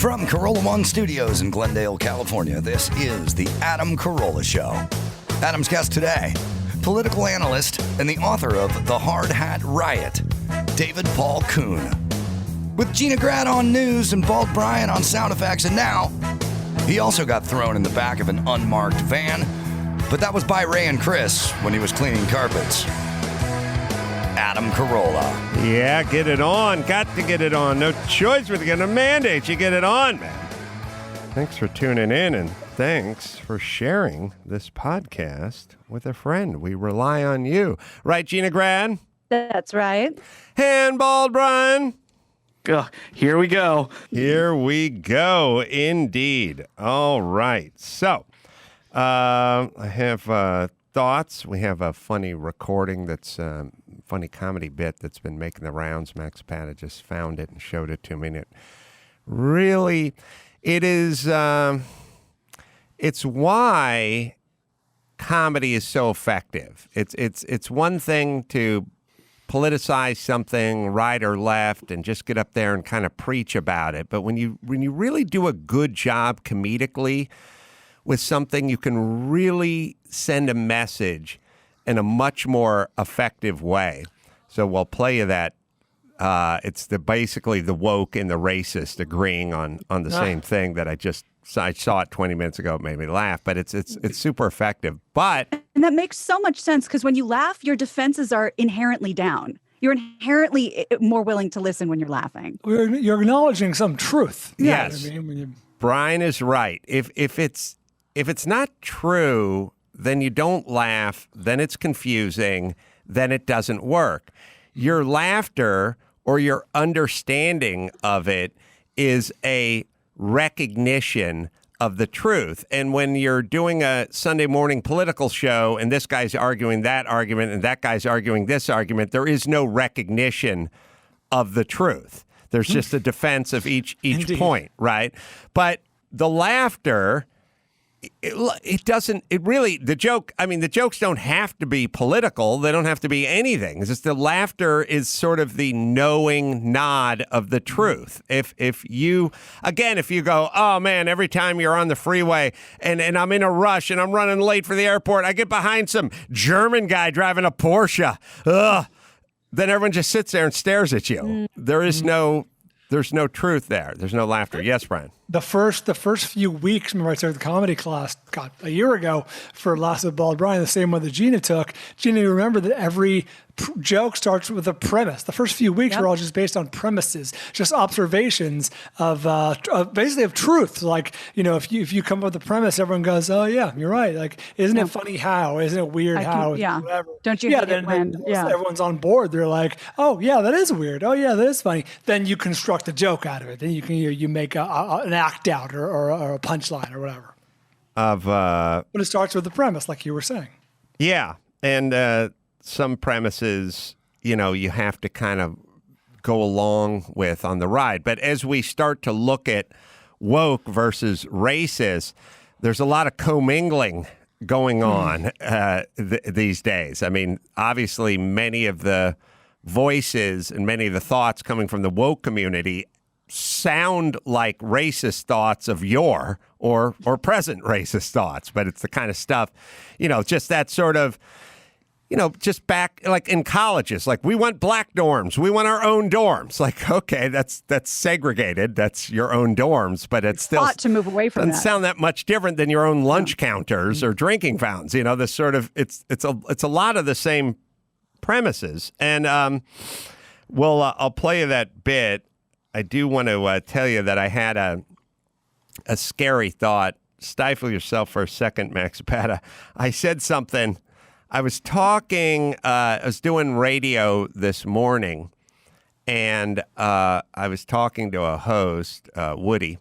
From Carolla One Studios in Glendale, California, this is The Adam Carolla Show. Adam's guest today, political analyst and the author of The Hardhat Riot, David Paul Kuhn. With Gina Grad on news and Bald Brian on sound effects, and now he also got thrown in the back of an unmarked van, but that was by Ray and Chris when he was cleaning carpets. Adam Carolla. Yeah, get it on. Got to get it on. No choice but to get a mandate. You get it on, man. Thanks for tuning in, and thanks for sharing this podcast with a friend. We rely on you. Right, Gina Grad? That's right. Handball, Brian. Here we go. Here we go, indeed. All right. So, I have thoughts. We have a funny recording that's funny comedy bit that's been making the rounds. Max Pata just found it and showed it to me. And it's why comedy is so effective. It's one thing to politicize something right or left and just get up there and kind of preach about it. But when you really do a good job comedically with something, you can really send a message in a much more effective way. So we'll play you that. It's basically the woke and the racist agreeing on the same thing that I saw it 20 minutes ago. It made me laugh, but it's super effective. But and that makes so much sense because when you laugh, your defenses are inherently down. You're inherently more willing to listen when you're laughing. You're acknowledging some truth. Yes, You know what I mean? Brian is right. If it's not true, then you don't laugh, then it's confusing, then it doesn't work. Your laughter or your understanding of it is a recognition of the truth. And when you're doing a Sunday morning political show and this guy's arguing that argument and that guy's arguing this argument, there is no recognition of the truth. There's just a defense of each point, right? But the laughter, the jokes don't have to be political. They don't have to be anything. It's just the laughter is sort of the knowing nod of the truth. If you go, oh man, every time you're on the freeway and I'm in a rush and I'm running late for the airport, I get behind some German guy driving a Porsche. Ugh. Then everyone just sits there and stares at you. There's no truth there. There's no laughter. Yes, Brian. The first few weeks, remember I took the comedy class, a year ago for Last of Bald Brian, the same one that Gina took. Gina, you remember that every joke starts with a premise. The first few weeks were all just based on premises, just observations of basically of truth. Like, if you come up with a premise, everyone goes, oh yeah, you're right. Like, isn't it funny how? Isn't it weird how? Whatever. Don't you hate it when everyone's on board. They're like, oh yeah, that is weird. Oh yeah, that is funny. Then you construct a joke out of it. Then you make an act out or a punchline or whatever. But it starts with the premise, like you were saying. Yeah, and some premises, you have to kind of go along with on the ride. But as we start to look at woke versus racist, there's a lot of commingling going on these days. I mean, obviously, many of the voices and many of the thoughts coming from the woke community sound like racist thoughts of yore or present racist thoughts, but it's the kind of stuff, just that sort of, just back like in colleges, like we want black dorms, we want our own dorms. Like, okay, that's segregated, that's your own dorms, but it's still ought to move away from doesn't sound that much different than your own lunch counters or drinking fountains. This sort of it's a lot of the same premises, and I'll play you that bit. I do want to tell you that I had a scary thought. Stifle yourself for a second, Max Pata. I said something. I was doing radio this morning, and I was talking to a host, Woody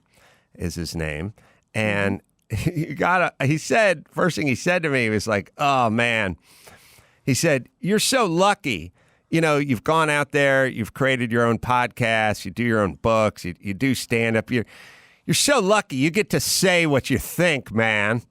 is his name, and first thing he said to me was like, oh man, he said, you're so lucky. You've gone out there, you've created your own podcast, you do your own books, you do stand-up. You're so lucky you get to say what you think, man.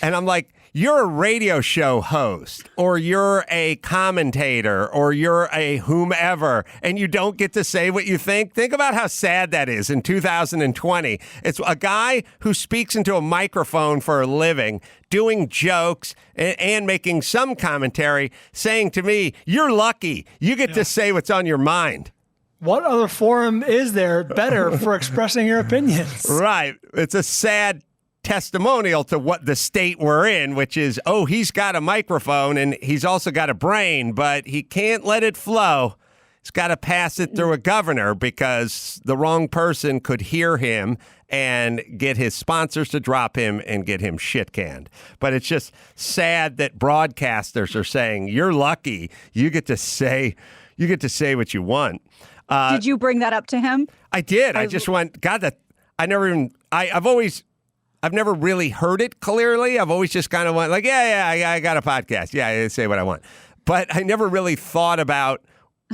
And I'm like, you're a radio show host, or you're a commentator, or you're a whomever, and you don't get to say what you think. Think about how sad that is in 2020. It's a guy who speaks into a microphone for a living, doing jokes and making some commentary, saying to me, you're lucky. You get to say what's on your mind. What other forum is there better for expressing your opinions? Right. It's a sad testimonial to what the state we're in, which is, oh, he's got a microphone and he's also got a brain, but he can't let it flow. He's got to pass it through a governor because the wrong person could hear him and get his sponsors to drop him and get him shit canned. But it's just sad that broadcasters are saying, you're lucky. You get to say what you want. Did you bring that up to him? I did. I just went, God, that I never even, I've never really heard it clearly. I've always just kind of went like, I got a podcast. Yeah, I say what I want. But I never really thought about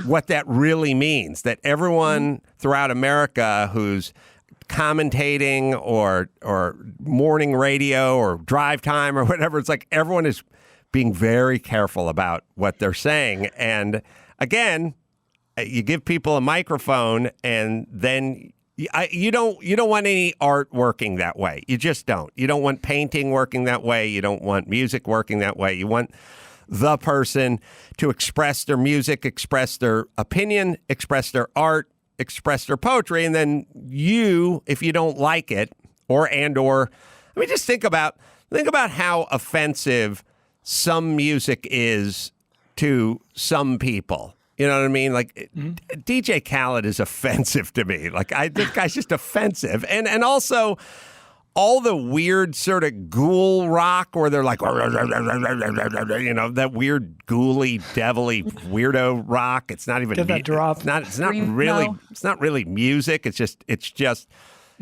what that really means, that everyone throughout America who's commentating or morning radio or drive time or whatever, it's like everyone is being very careful about what they're saying. And again, you give people a microphone and then you don't want any art working that way. You just don't. You don't want painting working that way. You don't want music working that way. You want the person to express their music, express their opinion, express their art, express their poetry, and then you, if you don't like it, or I mean, just think about how offensive some music is to some people. You know what I mean? Like, DJ Khaled is offensive to me. Like, this guy's just offensive. And also, all the weird sort of ghoul rock where they're like, you know, that weird ghouly, devilly weirdo rock. It's not even Get that drop. It's not really music. It's just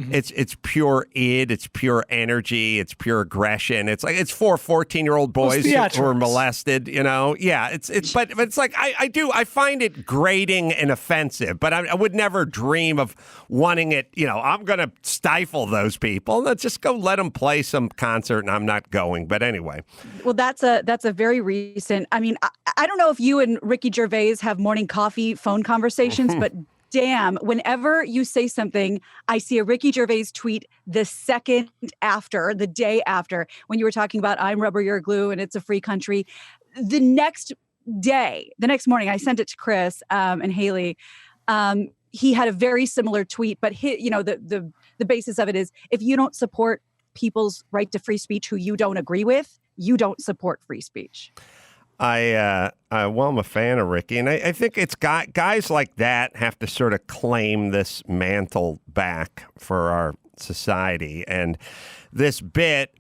it's pure id, it's pure energy, it's pure aggression. It's like it's for 14-year-old boys who were molested, you know. Yeah, but it's like I find it grating and offensive, but I would never dream of wanting it, you know, I'm going to stifle those people. Let's just go let them play some concert and I'm not going. But anyway. Well, that's a very recent, I mean, I don't know if you and Ricky Gervais have morning coffee phone conversations, but damn, whenever you say something, I see a Ricky Gervais tweet the day after, when you were talking about I'm rubber, you're glue, and it's a free country. The next morning, I sent it to Chris and Haley. He had a very similar tweet, but the basis of it is if you don't support people's right to free speech who you don't agree with, you don't support free speech. I'm a fan of Ricky, and I think it's guys like that have to sort of claim this mantle back for our society. And this bit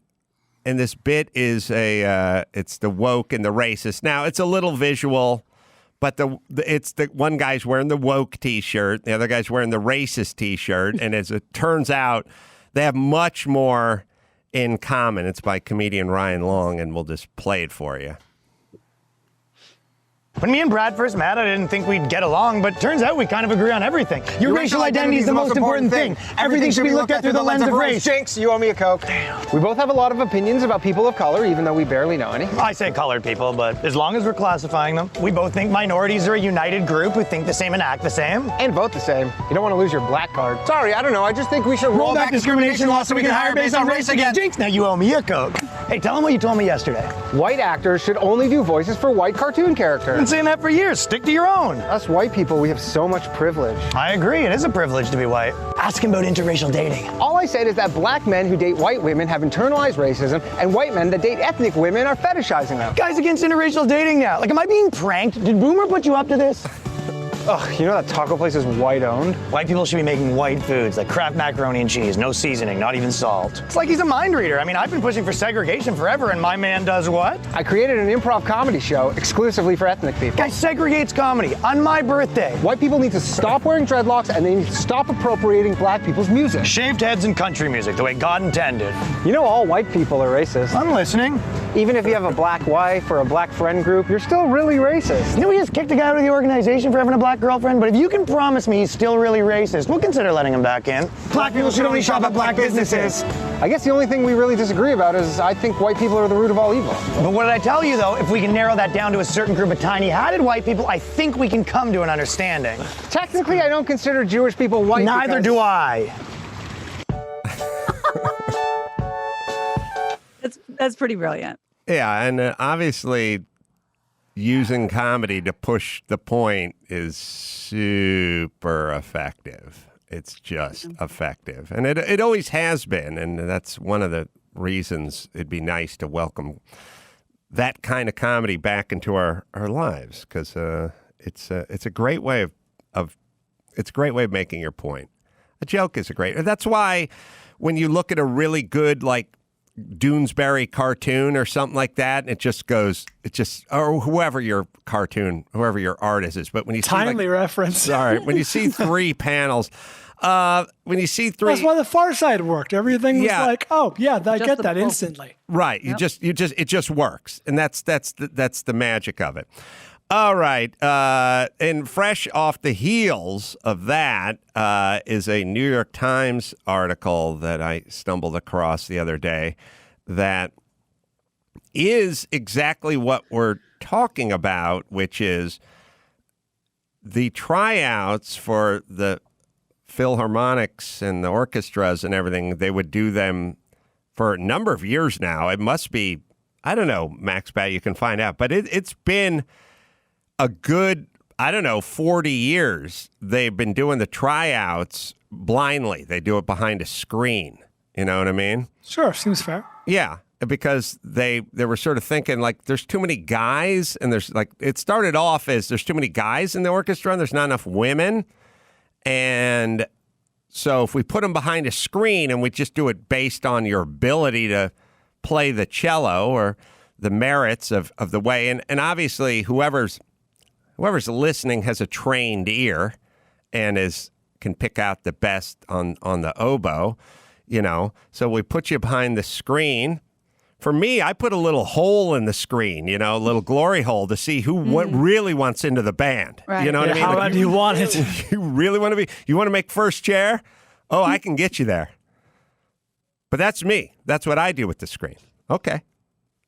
is it's the woke and the racist. Now it's a little visual, but it's the one guy's wearing the woke T-shirt, the other guy's wearing the racist T-shirt, and as it turns out, they have much more in common. It's by comedian Ryan Long, and we'll just play it for you. When me and Brad first met, I didn't think we'd get along, but turns out we kind of agree on everything. Your racial identity is the most important thing. Everything should be looked at through the lens of race. Jinx, you owe me a Coke. Damn. We both have a lot of opinions about people of color, even though we barely know any. I say colored people, but as long as we're classifying them, we both think minorities are a united group who think the same and act the same. And vote the same. You don't want to lose your black card. Sorry, I don't know. I just think we should roll back discrimination laws so we can hire based on race again. Jinx, now you owe me a Coke. Hey, tell them what you told me yesterday. White actors should only do voices for white cartoon characters. I've been saying that for years. Stick to your own. Us white people, we have so much privilege. I agree. It is a privilege to be white. Ask him about interracial dating. All I said is that black men who date white women have internalized racism, and white men that date ethnic women are fetishizing them. Guys against interracial dating now. Like, am I being pranked? Did Boomer put you up to this? Ugh, you know that taco place is white-owned? White people should be making white foods, like Kraft macaroni and cheese, no seasoning, not even salt. It's like he's a mind reader. I mean, I've been pushing for segregation forever, and my man does what? I created an improv comedy show exclusively for ethnic people. Guy segregates comedy on my birthday. White people need to stop wearing dreadlocks, and they need to stop appropriating black people's music. Shaved heads and country music, the way God intended. You know all white people are racist. I'm listening. Even if you have a black wife or a black friend group, you're still really racist. You know, we just kicked a guy out of the organization for having a black girlfriend, but if you can promise me he's still really racist, we'll consider letting him back in. Black people should only shop at black businesses. I guess the only thing we really disagree about is I think white people are the root of all evil. But what did I tell you, though? If we can narrow that down to a certain group of tiny-hatted white people, I think we can come to an understanding. Technically, I don't consider Jewish people white. Neither do I. That's pretty brilliant. Yeah, and obviously using comedy to push the point is super effective. It's just effective. And it always has been, and that's one of the reasons it'd be nice to welcome that kind of comedy back into our lives, because it's a great way of making your point. A joke is a great. That's why when you look at a really good like Doonesbury cartoon or something like that, or whoever your artist is. But when you timely see reference. Sorry, when you see three panels, that's why the Far Side worked. Everything was like, oh yeah, I get that flow. instantly. Right. It just works. And that's the magic of it. All right. And fresh off the heels of that is a New York Times article that I stumbled across the other day that is exactly what we're talking about, which is the tryouts for the Philharmonics and the orchestras and everything. They would do them for a number of years now. It must be, I don't know, Max Bat, you can find out, but it's been a good, 40 years they've been doing the tryouts blindly. They do it behind a screen. You know what I mean? Sure, seems fair. Yeah, because they were sort of thinking like there's too many guys, and there's like it started off as there's too many guys in the orchestra and there's not enough women. And so if we put them behind a screen and we just do it based on your ability to play the cello or the merits of the way, and obviously whoever's listening has a trained ear and can pick out the best on the oboe, So we put you behind the screen. For me, I put a little hole in the screen, a little glory hole to see what really wants into the band. Right. You know what I mean? How bad do you want it? You really want to you want to make first chair? Oh, I can get you there. But that's me. That's what I do with the screen. Okay.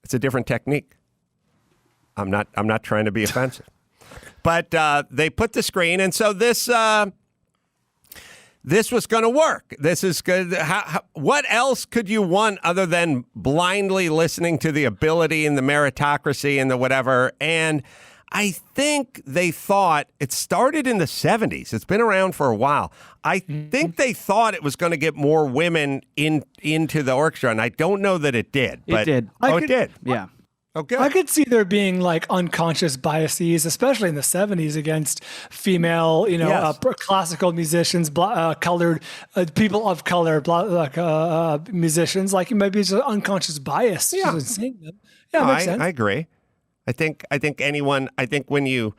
It's a different technique. I'm not trying to be offensive. But they put the screen, and so this was going to work. This is good. What else could you want other than blindly listening to the ability and the meritocracy and the whatever? And I think they thought it started in the 70s. It's been around for a while. I think they thought it was going to get more women into the orchestra, and I don't know that it did. It did. It did. Yeah. Okay. I could see there being like unconscious biases, especially in the 70s, against female, Yes. classical musicians, colored people of color, musicians. Like maybe it's an unconscious bias just in seeing them. Yeah, makes sense. I agree. I think when you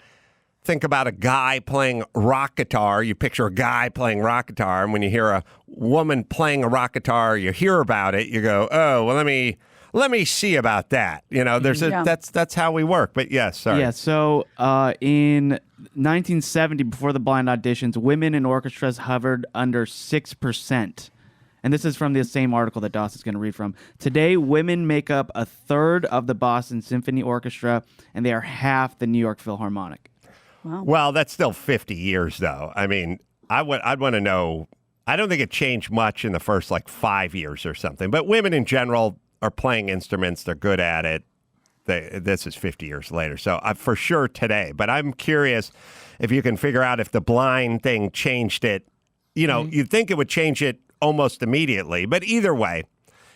think about a guy playing rock guitar, you picture a guy playing rock guitar, and when you hear a woman playing a rock guitar, you hear about it, you go, oh, well, let me see about that. That's how we work. But yes, sorry. Yeah, so in 1970, before the blind auditions, women in orchestras hovered under 6%. And this is from the same article that Dawson's going to read from. Today, women make up a third of the Boston Symphony Orchestra, and they are half the New York Philharmonic. Wow. Well, that's still 50 years, though. I mean, I'd want to know. I don't think it changed much in the first 5 years or something. But women in general are playing instruments. They're good at it. This is 50 years later. So for sure today. But I'm curious if you can figure out if the blind thing changed it. You'd think it would change it almost immediately. But either way,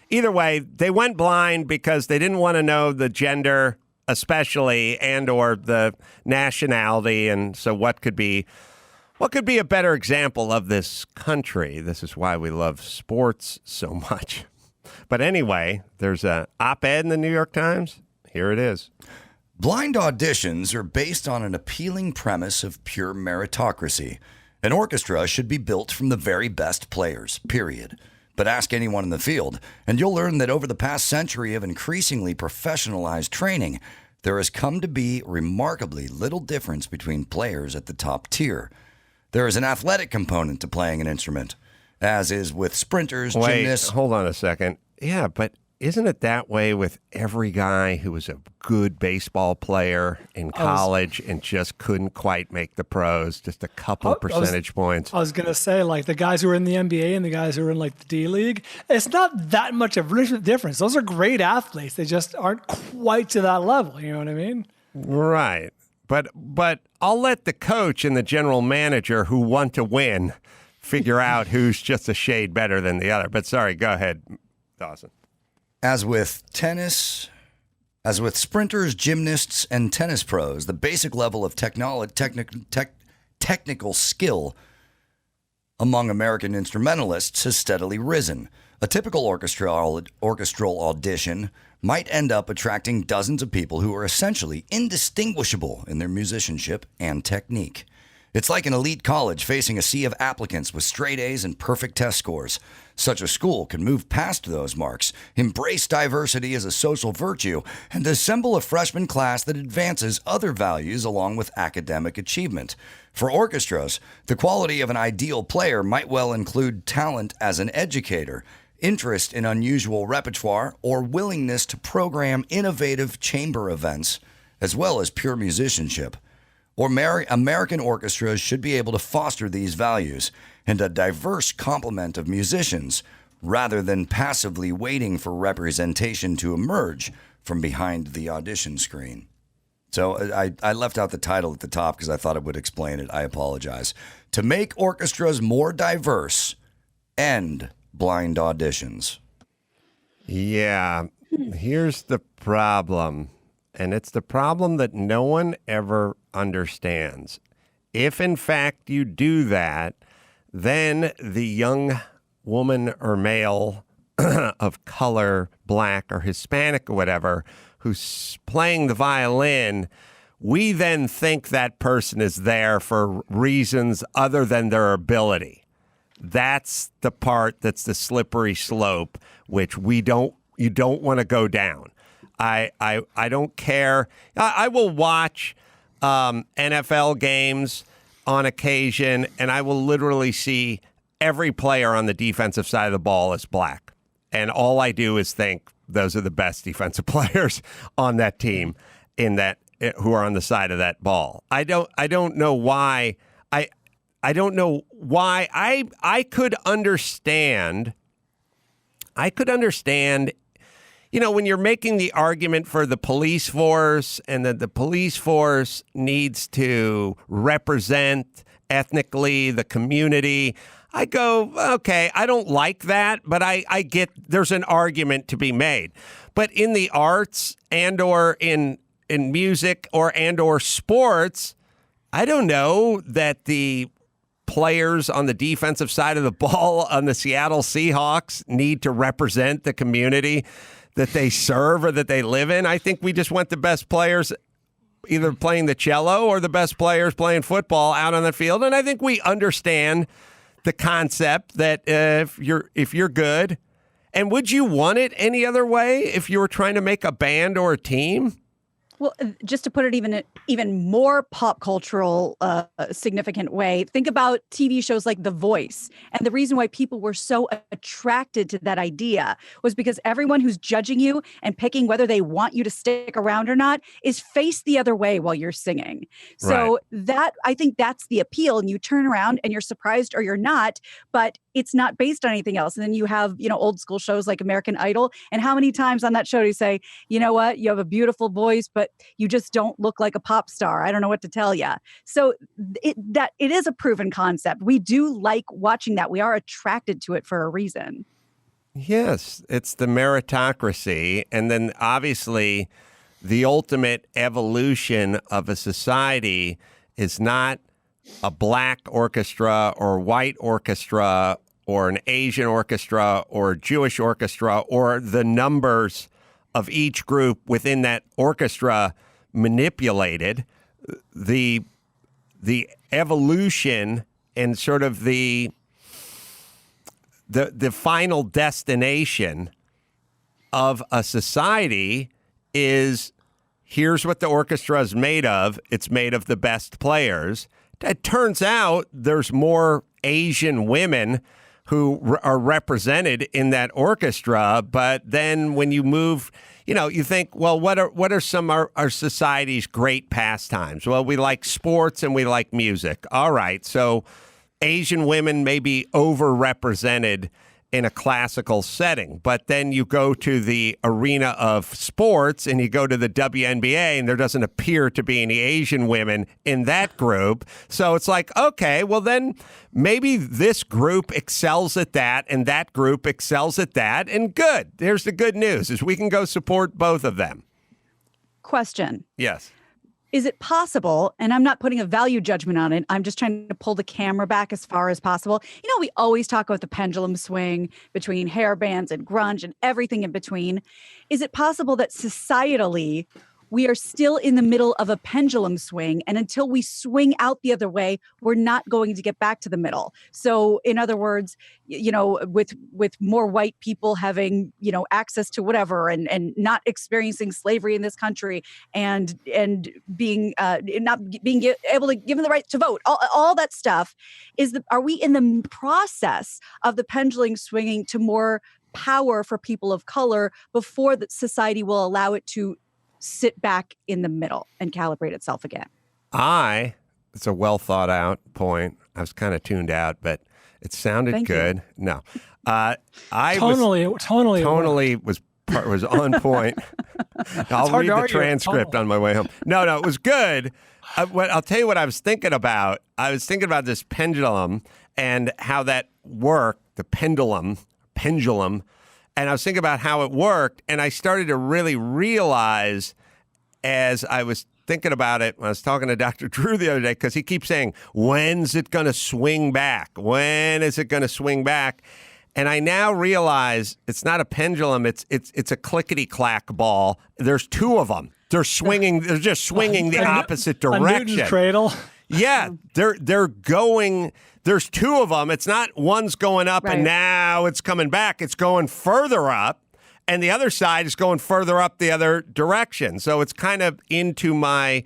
they went blind because they didn't want to know the gender, especially, and or the nationality. And so what could be a better example of this country? This is why we love sports so much. But anyway, there's an op-ed in the New York Times. Here it is. Blind auditions are based on an appealing premise of pure meritocracy. An orchestra should be built from the very best players, period. But ask anyone in the field, and you'll learn that over the past century of increasingly professionalized training, there has come to be remarkably little difference between players at the top tier. There is an athletic component to playing an instrument. as is with sprinters, Wait, gymnasts. hold on a second. Yeah, but isn't it that way with every guy who was a good baseball player in college and just couldn't quite make the pros, just a couple percentage points? I was going to say, like, the guys who are in the NBA and the guys who are in, like, the D League, it's not that much of a difference. Those are great athletes. They just aren't quite to that level. You know what I mean? Right. But I'll let the coach and the general manager who want to win figure out who's just a shade better than the other. But sorry, go ahead, Dawson. As with sprinters, gymnasts, and tennis pros, the basic level of technical skill among American instrumentalists has steadily risen. A typical orchestral audition might end up attracting dozens of people who are essentially indistinguishable in their musicianship and technique. It's like an elite college facing a sea of applicants with straight A's and perfect test scores. Such a school can move past those marks, embrace diversity as a social virtue, and assemble a freshman class that advances other values along with academic achievement. For orchestras, the quality of an ideal player might well include talent as an educator, interest in unusual repertoire, or willingness to program innovative chamber events, as well as pure musicianship. American orchestras should be able to foster these values and a diverse complement of musicians rather than passively waiting for representation to emerge from behind the audition screen. So I left out the title at the top because I thought it would explain it. I apologize. To make orchestras more diverse, end blind auditions. Yeah, here's the problem. And it's the problem that no one ever understands. If, in fact, you do that, then the young woman or male of color, black or Hispanic or whatever, who's playing the violin, we then think that person is there for reasons other than their ability. That's the part that's the slippery slope, which you don't want to go down. I don't care. I will watch NFL games on occasion, and I will literally see every player on the defensive side of the ball is black. And all I do is think those are the best defensive players on that team who are on the side of that ball. I don't know why. I don't know why. I could understand. You know, when you're making the argument for the police force and that the police force needs to represent ethnically the community, I go, okay, I don't like that, but I get there's an argument to be made. But in the arts and or in music and or sports, I don't know that the players on the defensive side of the ball on the Seattle Seahawks need to represent the community that they serve or that they live in. I think we just want the best players either playing the cello or the best players playing football out on the field. And I think we understand the concept that if you're good, and would you want it any other way if you were trying to make a band or a team? Well, just to put it even more pop cultural significant way, think about TV shows like The Voice. And the reason why people were so attracted to that idea was because everyone who's judging you and picking whether they want you to stick around or not is faced the other way while you're singing. So I think that's the appeal. And you turn around and you're surprised or you're not, but it's not based on anything else. And then you have, old school shows like American Idol. And how many times on that show do you say, you know what, you have a beautiful voice, but you just don't look like a pop star. I don't know what to tell you. So it is a proven concept. We do like watching that. We are attracted to it for a reason. Yes, it's the meritocracy. And then obviously the ultimate evolution of a society is not a black orchestra or white orchestra or an Asian orchestra or a Jewish orchestra or the numbers of each group within that orchestra manipulated. The evolution and sort of the final destination of a society is here's what the orchestra is made of. It's made of the best players. It turns out there's more Asian women who are represented in that orchestra. But then when you move, you think, well, what are some of our society's great pastimes? Well, we like sports and we like music. All right, so Asian women may be overrepresented in a classical setting, but then you go to the arena of sports and you go to the WNBA and there doesn't appear to be any Asian women in that group. So it's like, okay, well then maybe this group excels at that and that group excels at that, and good. There's the good news is we can go support both of them. Question. Yes. Is it possible, and I'm not putting a value judgment on it, I'm just trying to pull the camera back as far as possible. We always talk about the pendulum swing between hair bands and grunge and everything in between. Is it possible that societally we are still in the middle of a pendulum swing, and until we swing out the other way, we're not going to get back to the middle? So in other words, with more white people having, access to whatever and not experiencing slavery in this country and being not being able to give them the right to vote, all that stuff, are we in the process of the pendulum swinging to more power for people of color before the society will allow it to sit back in the middle and calibrate itself again? It's a well thought out point. I was kind of tuned out, but it sounded Thank good. You. No, Tonally was on point. I'll read the transcript on my way home. No, it was good. I'll tell you what I was thinking about. I was thinking about this pendulum and how that worked, the pendulum. And I was thinking about how it worked, and I started to really realize as I was thinking about it when I was talking to Dr. Drew the other day, because he keeps saying, when's it going to swing back? When is it going to swing back? And I now realize it's not a pendulum, it's a clickety-clack ball. There's two of them. They're swinging, they're just swinging the opposite direction. A Newton's cradle. Yeah, they're going. There's two of them. It's not one's going up and now it's coming back. It's going further up, and the other side is going further up the other direction. So it's kind of into my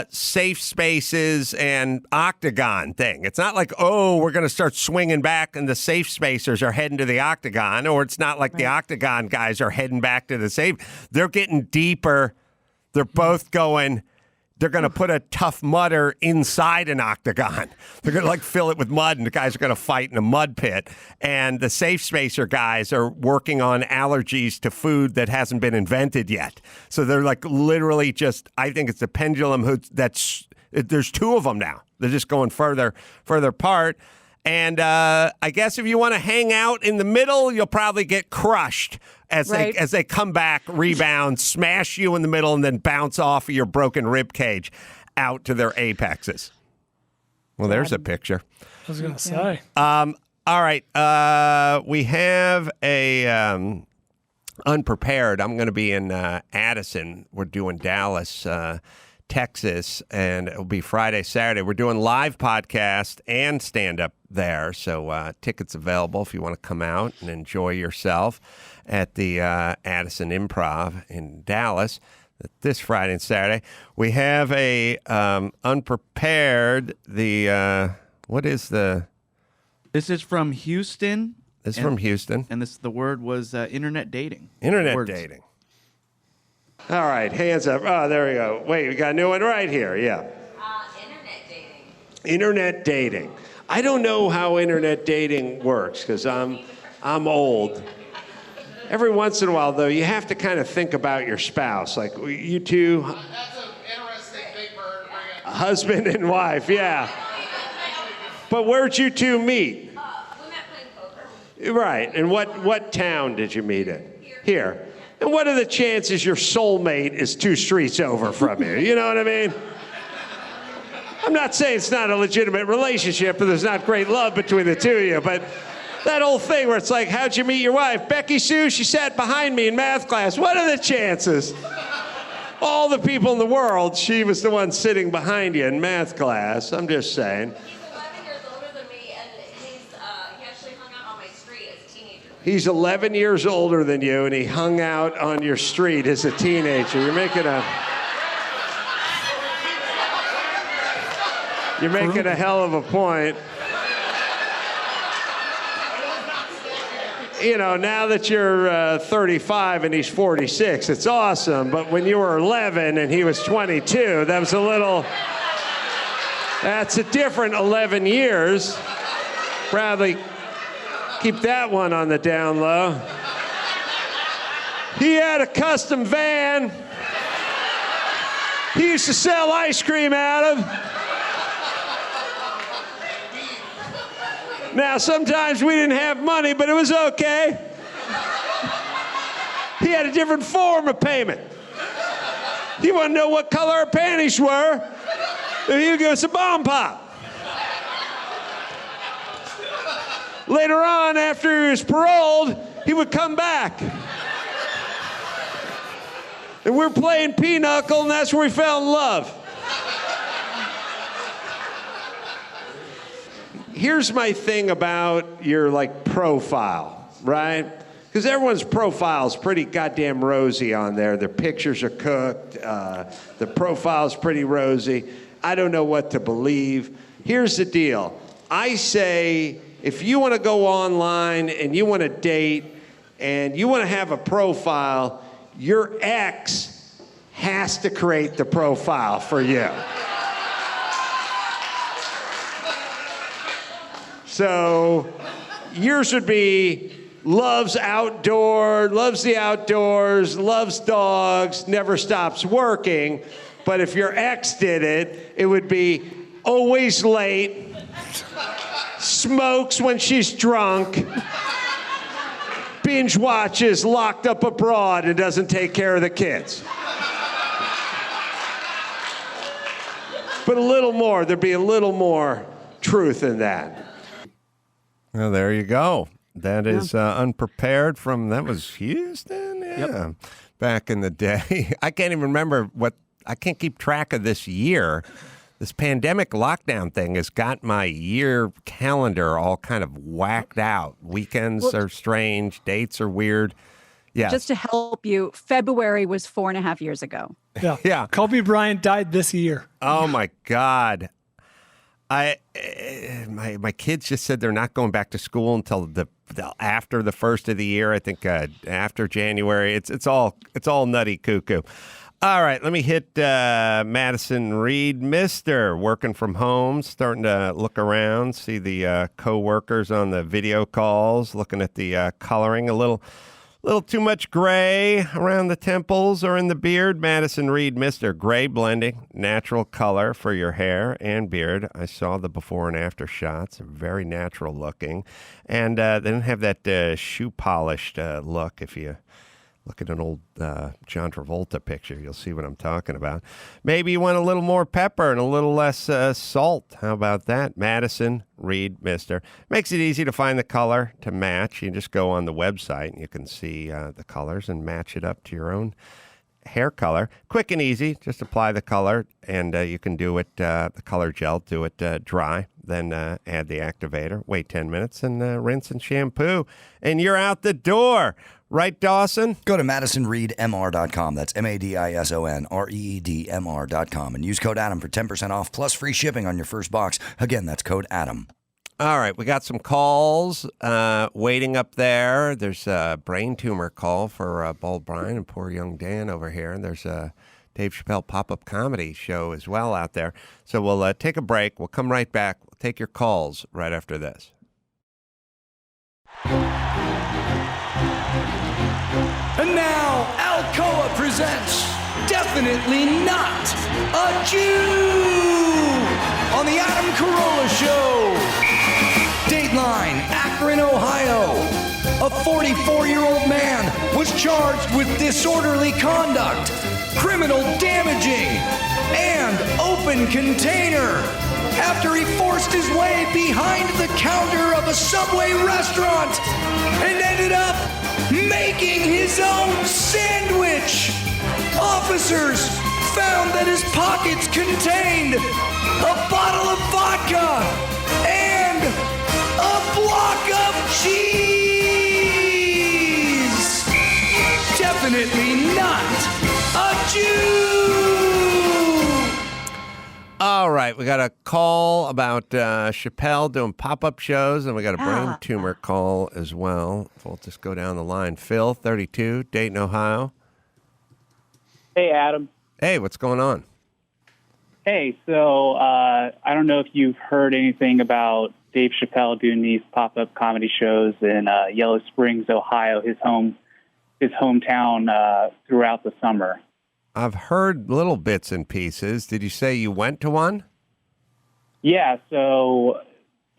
safe spaces and octagon thing. It's not like, we're going to start swinging back and the safe spacers are heading to the octagon, or it's not like the octagon guys are heading back to the safe. They're getting deeper. They're both going. They're going to put a Tough Mudder inside an octagon. They're going to fill it with mud, and the guys are going to fight in a mud pit. And the safe spacer guys are working on allergies to food that hasn't been invented yet. So they're literally just, I think it's a pendulum there's two of them now. They're just going further apart. And I guess if you want to hang out in the middle, you'll probably get crushed as they come back, rebound, smash you in the middle, and then bounce off of your broken rib cage out to their apexes. Well, there's a picture. I was going to say. All right. We have a unprepared. I'm going to be in Addison. We're doing Dallas, Texas, and it'll be Friday, Saturday. We're doing live podcast and stand-up there, so tickets available if you want to come out and enjoy yourself at the Addison Improv in Dallas this Friday and Saturday. We have a unprepared, what is the... This is from Houston. This is from Houston. And the word was internet dating. Internet dating. All right, hands up. Oh, there we go. Wait, we got a new one right here. Yeah. Internet dating. Internet dating. I don't know how internet dating works because I'm old. Every once in a while, though, you have to kind of think about your spouse. Like you two. That's an interesting big bird to bring in. Husband and wife, yeah. But where'd you two meet? We met playing poker. Right. And what town did you meet in? Here. And what are the chances your soulmate is 2 streets over from you? You know what I mean? I'm not saying it's not a legitimate relationship, but there's not great love between the two of you. But that old thing where it's like, how'd you meet your wife? Becky Sue, she sat behind me in math class. What are the chances? All the people in the world, she was the one sitting behind you in math class. I'm just saying. He's 11 years older than me, and he hangs out on my street as a teenager. He's 11 years older than you, and he hung out on your street as a teenager. You're making a hell of a point. now that you're 35 and he's 46, it's awesome. But when you were 11 and he was 22, that's a different 11 years. Bradley, keep that one on the down low. He had a custom van he used to sell ice cream out of. Now, sometimes we didn't have money, but it was okay. He had a different form of payment. He wanted to know what color our panties were, and he would give us a bomb pop. Later on, after he was paroled, he would come back. And we were playing pinochle, and that's where we fell in love. Here's my thing about your profile, right? Because everyone's profile is pretty goddamn rosy on there. Their pictures are cooked. The profile's pretty rosy. I don't know what to believe. Here's the deal. I say, if you want to go online and you want to date and you want to have a profile, your ex has to create the profile for you. So yours would be loves the outdoors, loves dogs, never stops working. But if your ex did it, it would be always late, smokes when she's drunk, binge watches Locked Up Abroad and doesn't take care of the kids. But there'd be a little more truth in that. Well, there you go. That is Unprepared that was Houston? Yeah. Yep. Back in the day. I can't even remember I can't keep track of this year. This pandemic lockdown thing has got my year calendar all kind of whacked out. Weekends are strange. Dates are weird. Yeah. Just to help you, February was 4.5 years ago. Yeah. Yeah. Kobe Bryant died this year. Oh, my God. My kids just said they're not going back to school until after the first of the year. I think after January. It's all nutty cuckoo. All right, let me hit Madison Reed, Mister, working from home, starting to look around, see the co-workers on the video calls, looking at the coloring, a little too much gray around the temples or in the beard. Madison Reed, Mister, gray blending, natural color for your hair and beard. I saw the before and after shots, very natural looking. And they didn't have that shoe polished look. If you look at an old John Travolta picture, you'll see what I'm talking about. Maybe you want a little more pepper and a little less salt. How about that? Madison Reed, Mister. Makes it easy to find the color to match. You just go on the website and you can see the colors and match it up to your own hair color. Quick and easy. Just apply the color, and you can do it, the color gel, do it dry. Then add the activator, wait 10 minutes, and rinse and shampoo. And you're out the door. Right, Dawson? Go to MadisonReedMR.com. That's MadisonReedMR.com. And use code Adam for 10% off plus free shipping on your first box. Again, that's code Adam. All right, we got some calls waiting up there. There's a brain tumor call for Bald Brian and poor young Dan over here. And there's a Dave Chappelle pop-up comedy show as well out there. So we'll take a break. We'll come right back. We'll take your calls right after this. And now, Alcoa presents Definitely Not a Jew on the Adam Carolla Show. Dateline, Akron, Ohio. A 44-year-old man was charged with disorderly conduct, criminal damaging, and open container after he forced his way behind the counter of a Subway restaurant and ended up making his own sandwich. Officers found that his pockets contained a bottle of vodka and a block of cheese. Definitely not a Jew. All right, right, we got a call about Chappelle doing pop-up shows, and we got a brain tumor call as well. We'll just go down the line. Phil, 32, Dayton, Ohio. Hey, Adam. Hey, what's going on? Hey, so I don't know if you've heard anything about Dave Chappelle doing these pop-up comedy shows in Yellow Springs, Ohio, his hometown, throughout the summer. I've heard little bits and pieces. Did you say you went to one? Yeah, so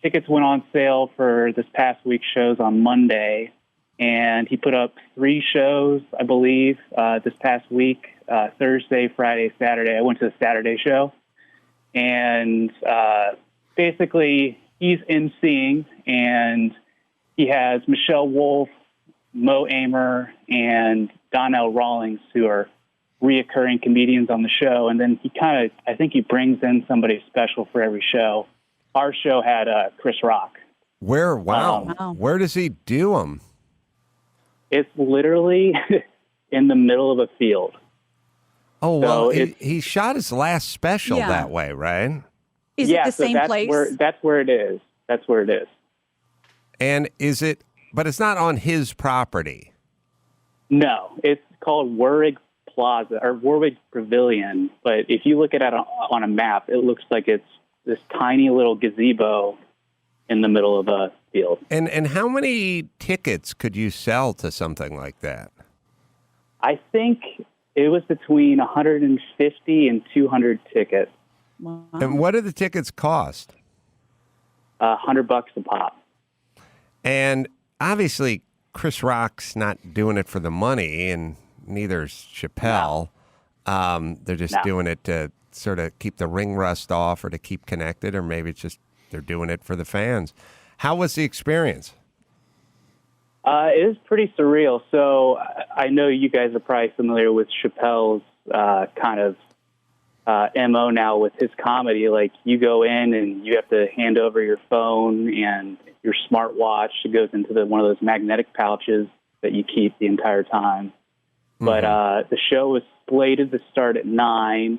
tickets went on sale for this past week's shows on Monday, and he put up 3 shows, I believe, this past week, Thursday, Friday, Saturday. I went to the Saturday show, and basically he's emceeing, and he has Michelle Wolf, Mo Amer, and Donnell Rawlings, who are reoccurring comedians on the show, and then I think he brings in somebody special for every show. Our show had Chris Rock. Where? Wow. Where does he do them? It's literally in the middle of a field. Oh, well, So he shot his last special that way, right? Is it the same that's place? That's where it is. That's where it is. And but it's not on his property. No, it's called Warwick Plaza or Warwick Pavilion. But if you look at it on a map, it looks like it's this tiny little gazebo in the middle of a field. And how many tickets could you sell to something like that? I think it was between 150 and 200 tickets. Wow. And what do the tickets cost? $100 a pop. And obviously, Chris Rock's not doing it for the money, and neither's Chappelle. No. They're just doing it to sort of keep the ring rust off or to keep connected, or maybe it's just they're doing it for the fans. How was the experience? It is pretty surreal. So I know you guys are probably familiar with Chappelle's kind of MO now with his comedy. Like, you go in and you have to hand over your phone and your smartwatch. It goes into one of those magnetic pouches that you keep the entire time. Mm-hmm. But the show was slated to start at 9.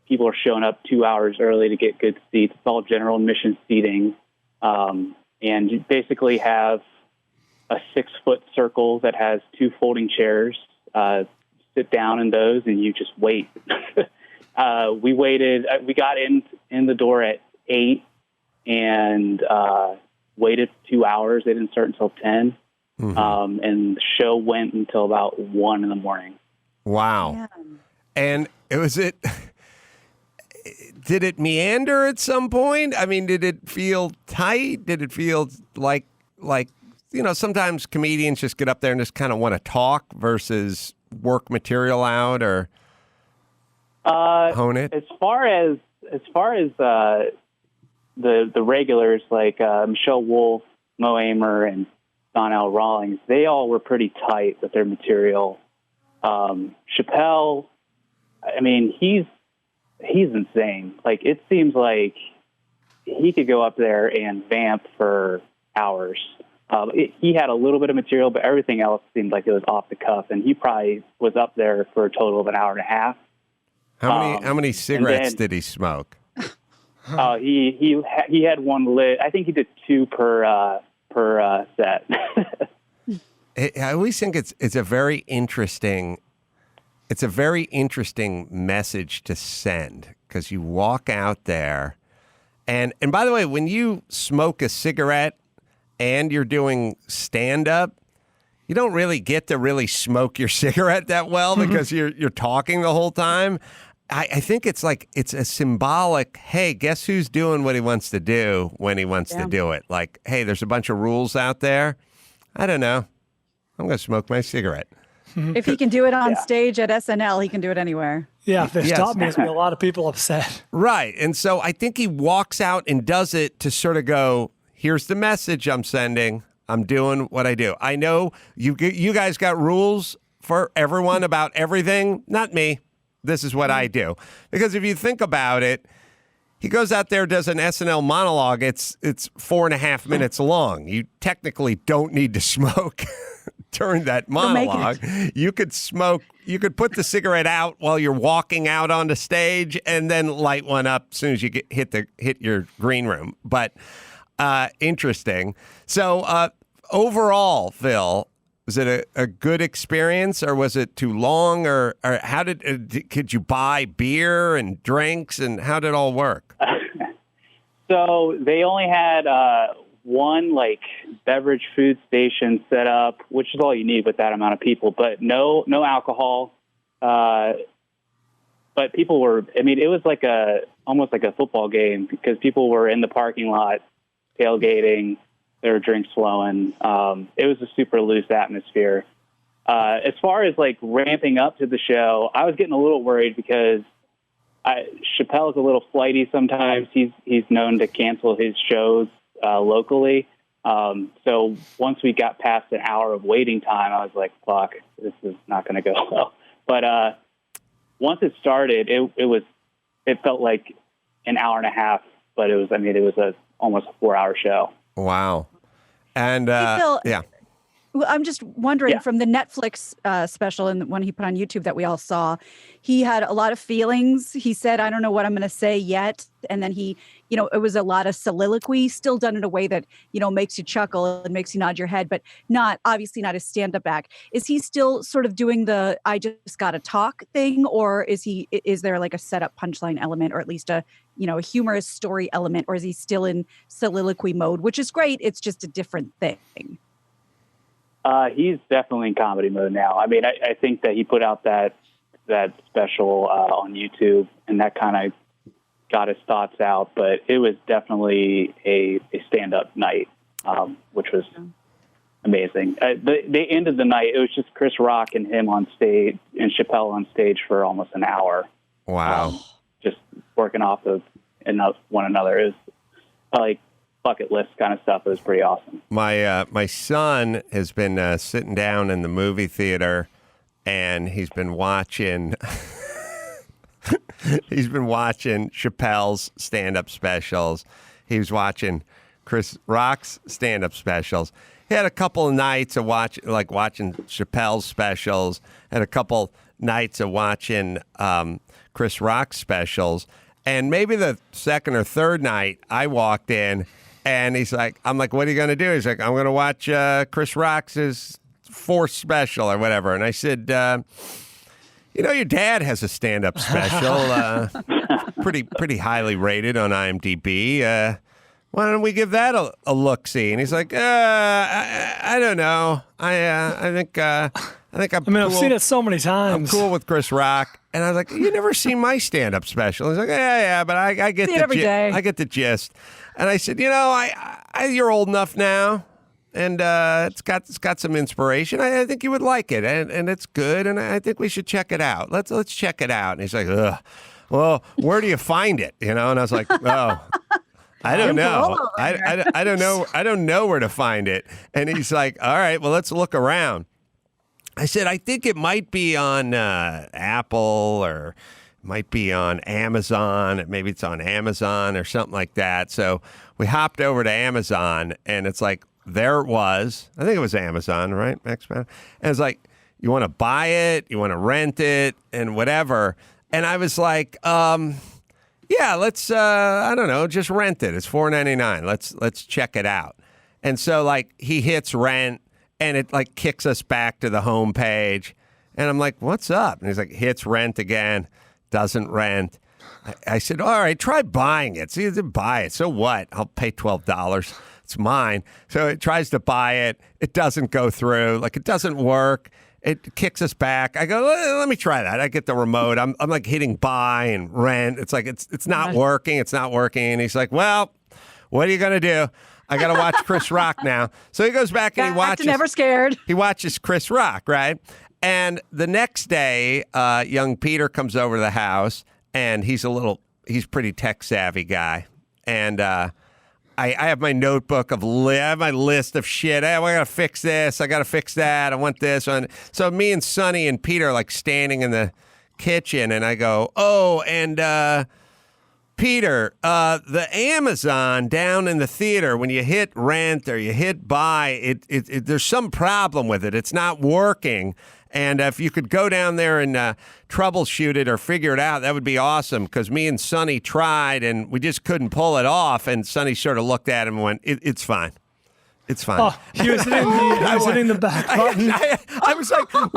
People are showing up 2 hours early to get good seats. It's all general admission seating. And you basically have a 6-foot circle that has 2 folding chairs. Sit down in those and you just wait. We waited. We got in the door at 8 and waited 2 hours. They didn't start until 10. Mm-hmm. And the show went until about 1 in the morning. Wow. Yeah. And did it meander at some point? I mean, did it feel tight? Did it feel like, sometimes comedians just get up there and just kind of want to talk versus work material out or hone it? As far as the regulars like Michelle Wolf, Mo Amer, and Donnell Rawlings, they all were pretty tight with their material. Chappelle, I mean, he's insane. Like, it seems like he could go up there and vamp for hours. He had a little bit of material, but everything else seemed like it was off the cuff, and he probably was up there for a total of an hour and a half. How many cigarettes did he smoke? He had one lit. I think he did 2 per set. I always think it's a very interesting message to send, because you walk out there, and by the way, when you smoke a cigarette and you're doing stand-up, you don't really get to really smoke your cigarette that well because you're talking the whole time. I think it's a symbolic, hey, guess who's doing what he wants to do when he wants to do it? Like, hey, there's a bunch of rules out there. I don't know. I'm going to smoke my cigarette. If he can do it on stage at SNL, he can do it anywhere. Yeah, if they stop me, there's going to be a lot of people upset. Right. And so I think he walks out and does it to sort of go, here's the message I'm sending. I'm doing what I do. I know you guys got rules for everyone about everything. Not me. This is what I do. Because if you think about it, he goes out there, does an SNL monologue. It's 4.5 minutes long. You technically don't need to smoke during that monologue. You could smoke. You could put the cigarette out while you're walking out onto stage, and then light one up as soon as you hit your green room. But interesting. So overall, Phil, was it a good experience, or was it too long, or how could you buy beer and drinks, and how did it all work? So they only had one beverage food station set up, which is all you need with that amount of people, but no alcohol. But people were, it was almost like a football game, because people were in the parking lot tailgating. There were drinks flowing. It was a super loose atmosphere. As far as ramping up to the show, I was getting a little worried because Chappelle's a little flighty sometimes. He's known to cancel his shows locally. So once we got past an hour of waiting time, I was like, fuck, this is not going to go well. But once it started, it felt like an hour and a half, but it was almost a 4-hour show. Wow. And Hey, Phil, yeah. Well, I'm just wondering, from the Netflix special and the one he put on YouTube that we all saw, he had a lot of feelings. He said, I don't know what I'm going to say yet. And then he, it was a lot of soliloquy, still done in a way that, makes you chuckle and makes you nod your head, but obviously not his stand-up act. Is he still sort of doing the I just got to talk thing, or is there a setup punchline element, or at least a humorous story element, or is he still in soliloquy mode, which is great. It's just a different thing. He's definitely in comedy mode now. I think that he put out that special on YouTube, and that kind of got his thoughts out. But it was definitely a stand-up night, which was amazing. They ended the night. It was just Chris Rock and him on stage, and Chappelle on stage for almost an hour. Wow. Just working off of one another. It was bucket list kind of stuff. It was pretty awesome. My son has been sitting down in the movie theater, and he's been watching Chappelle's stand-up specials. He was watching Chris Rock's stand-up specials. He had a couple of nights of watching Chappelle's specials, and a couple nights of watching Chris Rock's specials. And maybe the second or third night, I walked in, and I'm like, what are you going to do? He's like, I'm going to watch Chris Rock's fourth special or whatever. And I said, your dad has a stand-up special, pretty highly rated on IMDb. Why don't we give that a look-see? And he's like, I don't know. I think I'm cool. I've seen it so many times. I'm cool with Chris Rock. And I was like, you never seen my stand-up special? He's like, yeah, but I get I get the gist. And I said, you're old enough now, and it's got some inspiration. I think you would like it, and it's good, and I think we should check it out. Let's check it out. And he's like, ugh, well, where do you find it? And I was like, oh, I don't know. I don't know. I don't know where to find it. And he's like, all right, well, let's look around. I said, I think it might be on Apple, or might be on Amazon. Maybe it's on Amazon or something like that. So we hopped over to Amazon, and it's like, there it was. I think it was Amazon, right, Max? And it's like, you want to buy it, you want to rent it, and whatever. And I was like, yeah, let's, I don't know, just rent it. It's $4.99. Let's check it out. And so, he hits rent, and it, kicks us back to the home page. And I'm like, what's up? And he's like, hits rent again. Doesn't rent. I said, all right, try buying it. See, buy it. So what? I'll pay $12. It's mine. So it tries to buy it. It doesn't go through. It doesn't work. It kicks us back. I go, let me try that. I get the remote. I'm hitting buy and rent. It's it's not working. It's not working. And he's like, well, what are you going to do? I got to watch Chris Rock now. So he goes back and he watches. Never scared. He watches Chris Rock, right? And the next day, young Peter comes over to the house, and he's pretty tech savvy guy. And I have my notebook I have my list of shit. Hey, I got to fix this. I got to fix that. I want this one. So me and Sonny and Peter are standing in the kitchen, and I go, oh, and Peter, the Amazon down in the theater, when you hit rent or you hit buy, there's some problem with it. It's not working. And if you could go down there and troubleshoot it or figure it out, that would be awesome, because me and Sonny tried and we just couldn't pull it off. And Sonny sort of looked at him and went, it's fine. It's fine. Oh, he was hitting the back button. I was like, what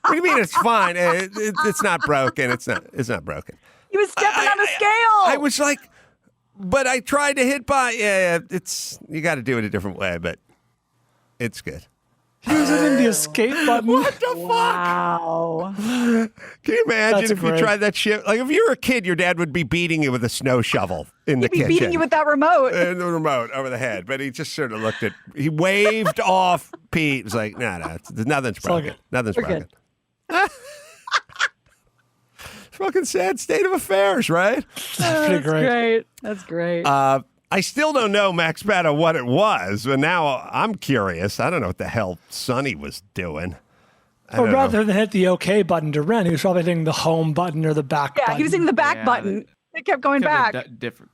do you mean it's fine? It's not broken. It's not broken. He was stepping on a scale. I was like, but I tried to hit buy. Yeah, you got to do it a different way, but it's good. He was hitting the escape button. What the fuck? Wow. Can you imagine That's if you great. tried that shit? Like, if you were a kid, your dad would be beating you with a snow shovel in the He'd be kitchen. beating you with that remote. And the remote over the head. But he just sort of he waved off Pete. It was like, no, nothing's all broken. good. Nothing's We're broken. Fucking sad state of affairs, right? That's pretty great. That's great. I still don't know, Max Betta, what it was, but now I'm curious. I don't know what the hell Sonny was doing. I Or don't rather know. than hit the OK button to rent, he was probably hitting the home button or the back Yeah, button. he was hitting the back Yeah, button. It kept going Couple back. different.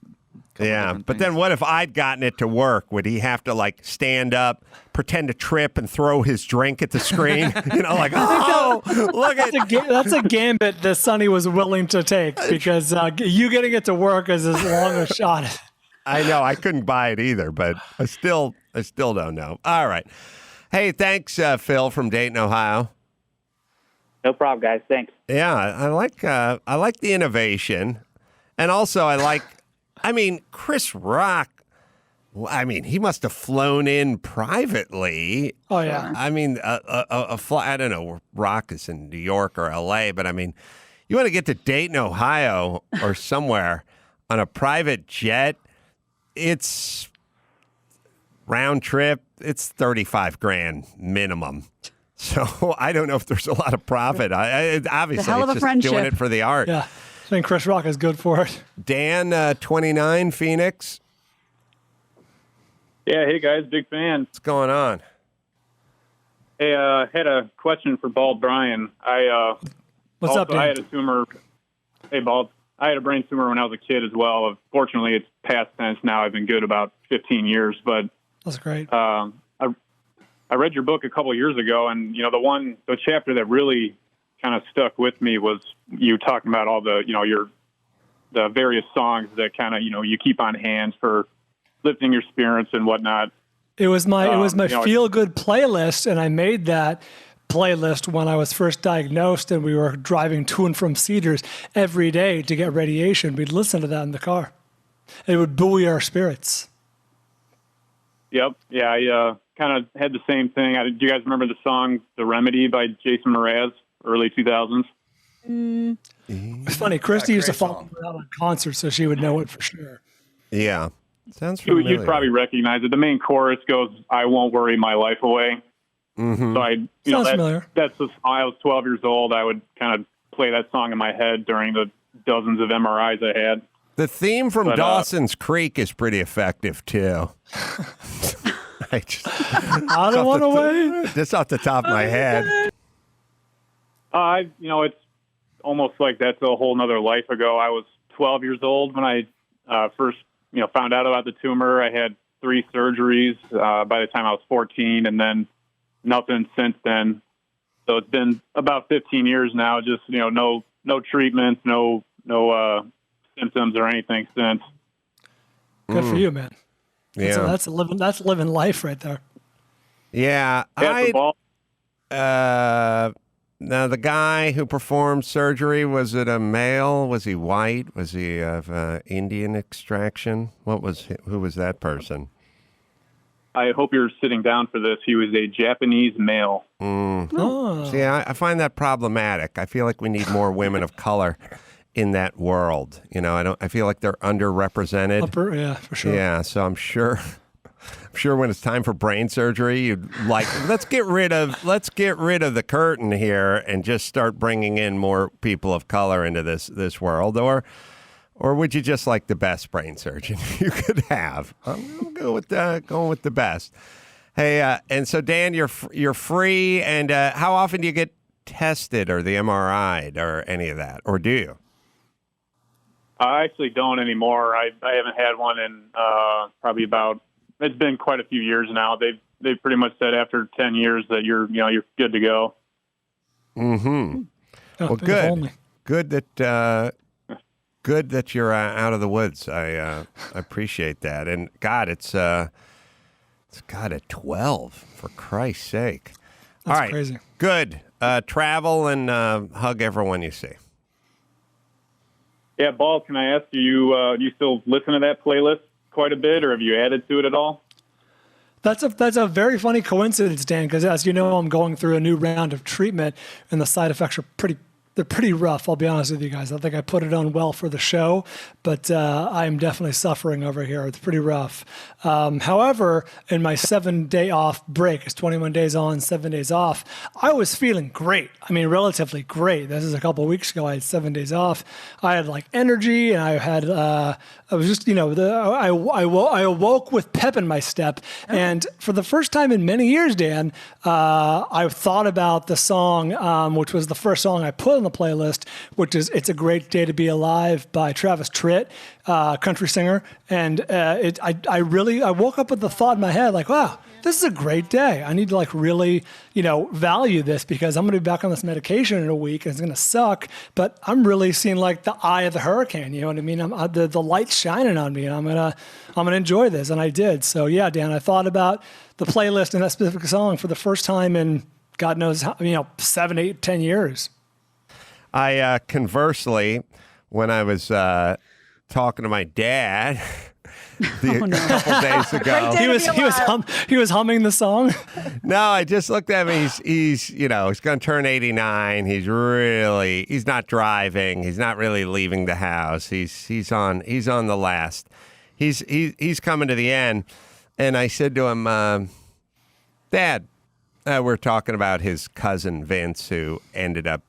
Yeah, but then what if I'd gotten it to work? Would he have to like stand up, pretend to trip, and throw his drink at the screen? Like, oh, look at That's a gambit that Sonny was willing to take, because you getting it to work is as long a shot. I know I couldn't buy it either, but I still don't know. All right, hey, thanks, Phil from Dayton, Ohio. No problem, guys. Thanks. Yeah, I like the innovation, and also I mean, Chris Rock. I mean, he must have flown in privately. Oh yeah. I mean, a flight. I don't know where Rock is, in New York or L.A., but I mean, you want to get to Dayton, Ohio, or somewhere on a private jet. It's round trip. It's $35,000 minimum. So I don't know if there's a lot of profit. Obviously, hell of it's a just doing friendship. it for the art. Yeah. I think Chris Rock is good for it. Dan, 29, Phoenix. Yeah, hey guys, big fan. What's going on? Hey, had a question for Bald Brian. What's up, Dan? I had a tumor. Hey, Bald. I had a brain tumor when I was a kid as well. Fortunately, it's past tense now. I've been good about 15 years. But That's great. I read your book a couple of years ago, and the chapter that really kind of stuck with me was you talking about all the the various songs that kind of you keep on hand for lifting your spirits and whatnot. It was my you know, feel good playlist, and I made that playlist when I was first diagnosed, and we were driving to and from Cedars every day to get radiation. We'd listen to that in the car. It would buoy our spirits. Yep. Yeah, I kind of had the same thing. Do you guys remember the song "The Remedy" by Jason Mraz, early 2000s? It's funny. Christy used to follow me out on concerts, so she would know it for sure. Yeah. Sounds familiar. You'd probably recognize it. The main chorus goes, "I won't worry my life away." Mm-hmm. So Sounds familiar. That's I was 12 years old. I would kind of play that song in my head during the dozens of MRIs I had. The theme from Dawson's Creek is pretty effective too. I don't want to wait. Just off the top of my head. It's almost like that's a whole nother life ago. I was 12 years old when I first, found out about the tumor. I had 3 surgeries by the time I was 14, and then nothing since then. So it's been about 15 years now. Just no treatments, no symptoms or anything since. Good for you, man. Yeah, that's living life right there. Yeah, now the guy who performed surgery, was it a male? Was he white? Was he of Indian extraction? Who was that person? I hope you're sitting down for this. He was a Japanese male. Oh. See, I find that problematic. I feel like we need more women of color in that world. I feel like they're underrepresented. Yeah, for sure. Yeah, so I'm sure when it's time for brain surgery, you'd like, let's get rid of the curtain here and just start bringing in more people of color into this world, or would you just like the best brain surgeon you could have? I'm going with the best. Hey, and so Dan, you're free, and how often do you get tested or the MRI'd or any of that, or do you? I actually don't anymore. I haven't had one in probably it's been quite a few years now. They've pretty much said after 10 years that you're good to go. Mm-hmm. Oh, Well, good. Good that you're out of the woods. I appreciate that. And God, it's got a 12 for Christ's sake. That's all right, crazy. Good. Travel and hug everyone you see. Yeah, Ball, can I ask you, you still listen to that playlist quite a bit, or have you added to it at all? That's a very funny coincidence, Dan, because as you know, I'm going through a new round of treatment, and the side effects are they're pretty rough, I'll be honest with you guys. I think I put it on well for the show, but I'm definitely suffering over here. It's pretty rough. However, in my 7-day off break, it's 21 days on, 7 days off, I was feeling great. I mean, relatively great. This is a couple of weeks ago. I had 7 days off. I had like energy, and I had, I was just, I awoke with pep in my step. And for the first time in many years, Dan, I thought about the song, which was the first song I put on the playlist, which is "It's a Great Day to Be Alive" by Travis Tritt, country singer. And I woke up with the thought in my head, like, wow, this is a great day. I need to like really, value this, because I'm going to be back on this medication in a week, and it's going to suck. But I'm really seeing like the eye of the hurricane. You know what I mean? The light's shining on me, and I'm gonna enjoy this, and I did. So yeah, Dan, I thought about the playlist and that specific song for the first time in God knows how, 7, 8, 10 years. I conversely, when I was talking to my dad a couple days ago, he was humming the song. No, I just looked at him. He's going to turn 89. He's not driving. He's not really leaving the house. He's on the last. He's coming to the end. And I said to him, Dad, we're talking about his cousin Vince, who ended up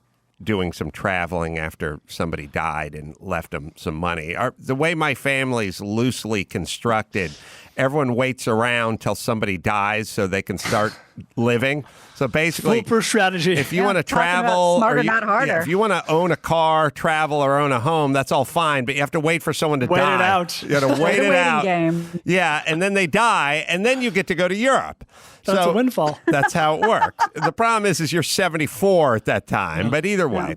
doing some traveling after somebody died and left him some money. The way my family's loosely constructed, everyone waits around till somebody dies so they can start living. So basically, foolproof strategy. If you want to travel, smarter, not harder. If you want to own a car, travel, or own a home, that's all fine. But you have to wait for someone to die. Wait it out. You got to wait it out. Game. Yeah, and then they die, and then you get to go to Europe. That's a windfall. That's how it works. The problem is you're 74 at that time. Yeah. But either way,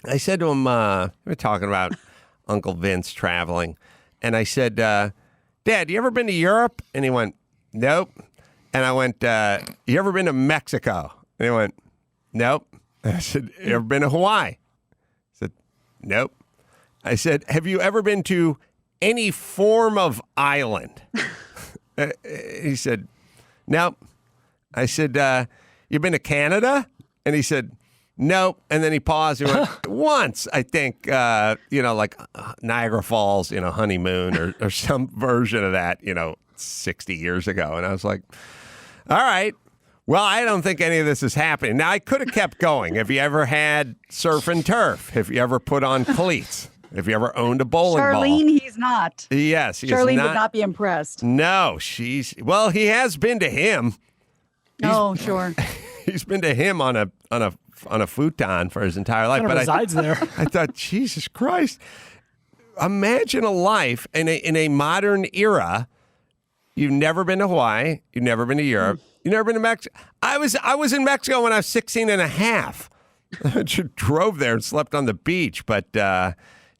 I said to him, we're talking about Uncle Vince traveling, and I said, Dad, you ever been to Europe? And he went, nope. And I went, you ever been to Mexico? And he went, nope. And I said, you ever been to Hawaii? He said, nope. I said, have you ever been to any form of island? He said, nope. I said, you been to Canada? And he said, nope. And then he paused. He went, once, I think, like Niagara Falls, honeymoon or some version of that, 60 years ago. And I was like, all right. Well, I don't think any of this is happening. Now, I could have kept going. Have you ever had surf and turf? Have you ever put on cleats? Have you ever owned a bowling ball? Charlene, he's not. Yes. Charlene would not be impressed. No, he has been to him. Sure. He's been to him on a futon for his entire life. But resides there. I thought, Jesus Christ. Imagine a life in a modern era. You've never been to Hawaii. You've never been to Europe. You've never been to Mexico. I was in Mexico when I was 16 and a half. I just drove there and slept on the beach. But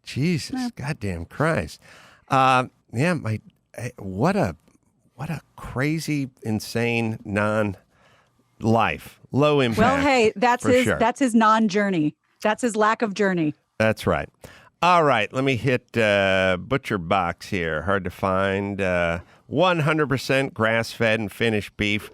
Jesus, goddamn Christ. What a crazy, insane non-life. Low impact. Well, hey, that's his non-journey. That's his lack of journey. That's right. All right, let me hit Butcher Box here. Hard to find. 100% grass-fed and finished beef.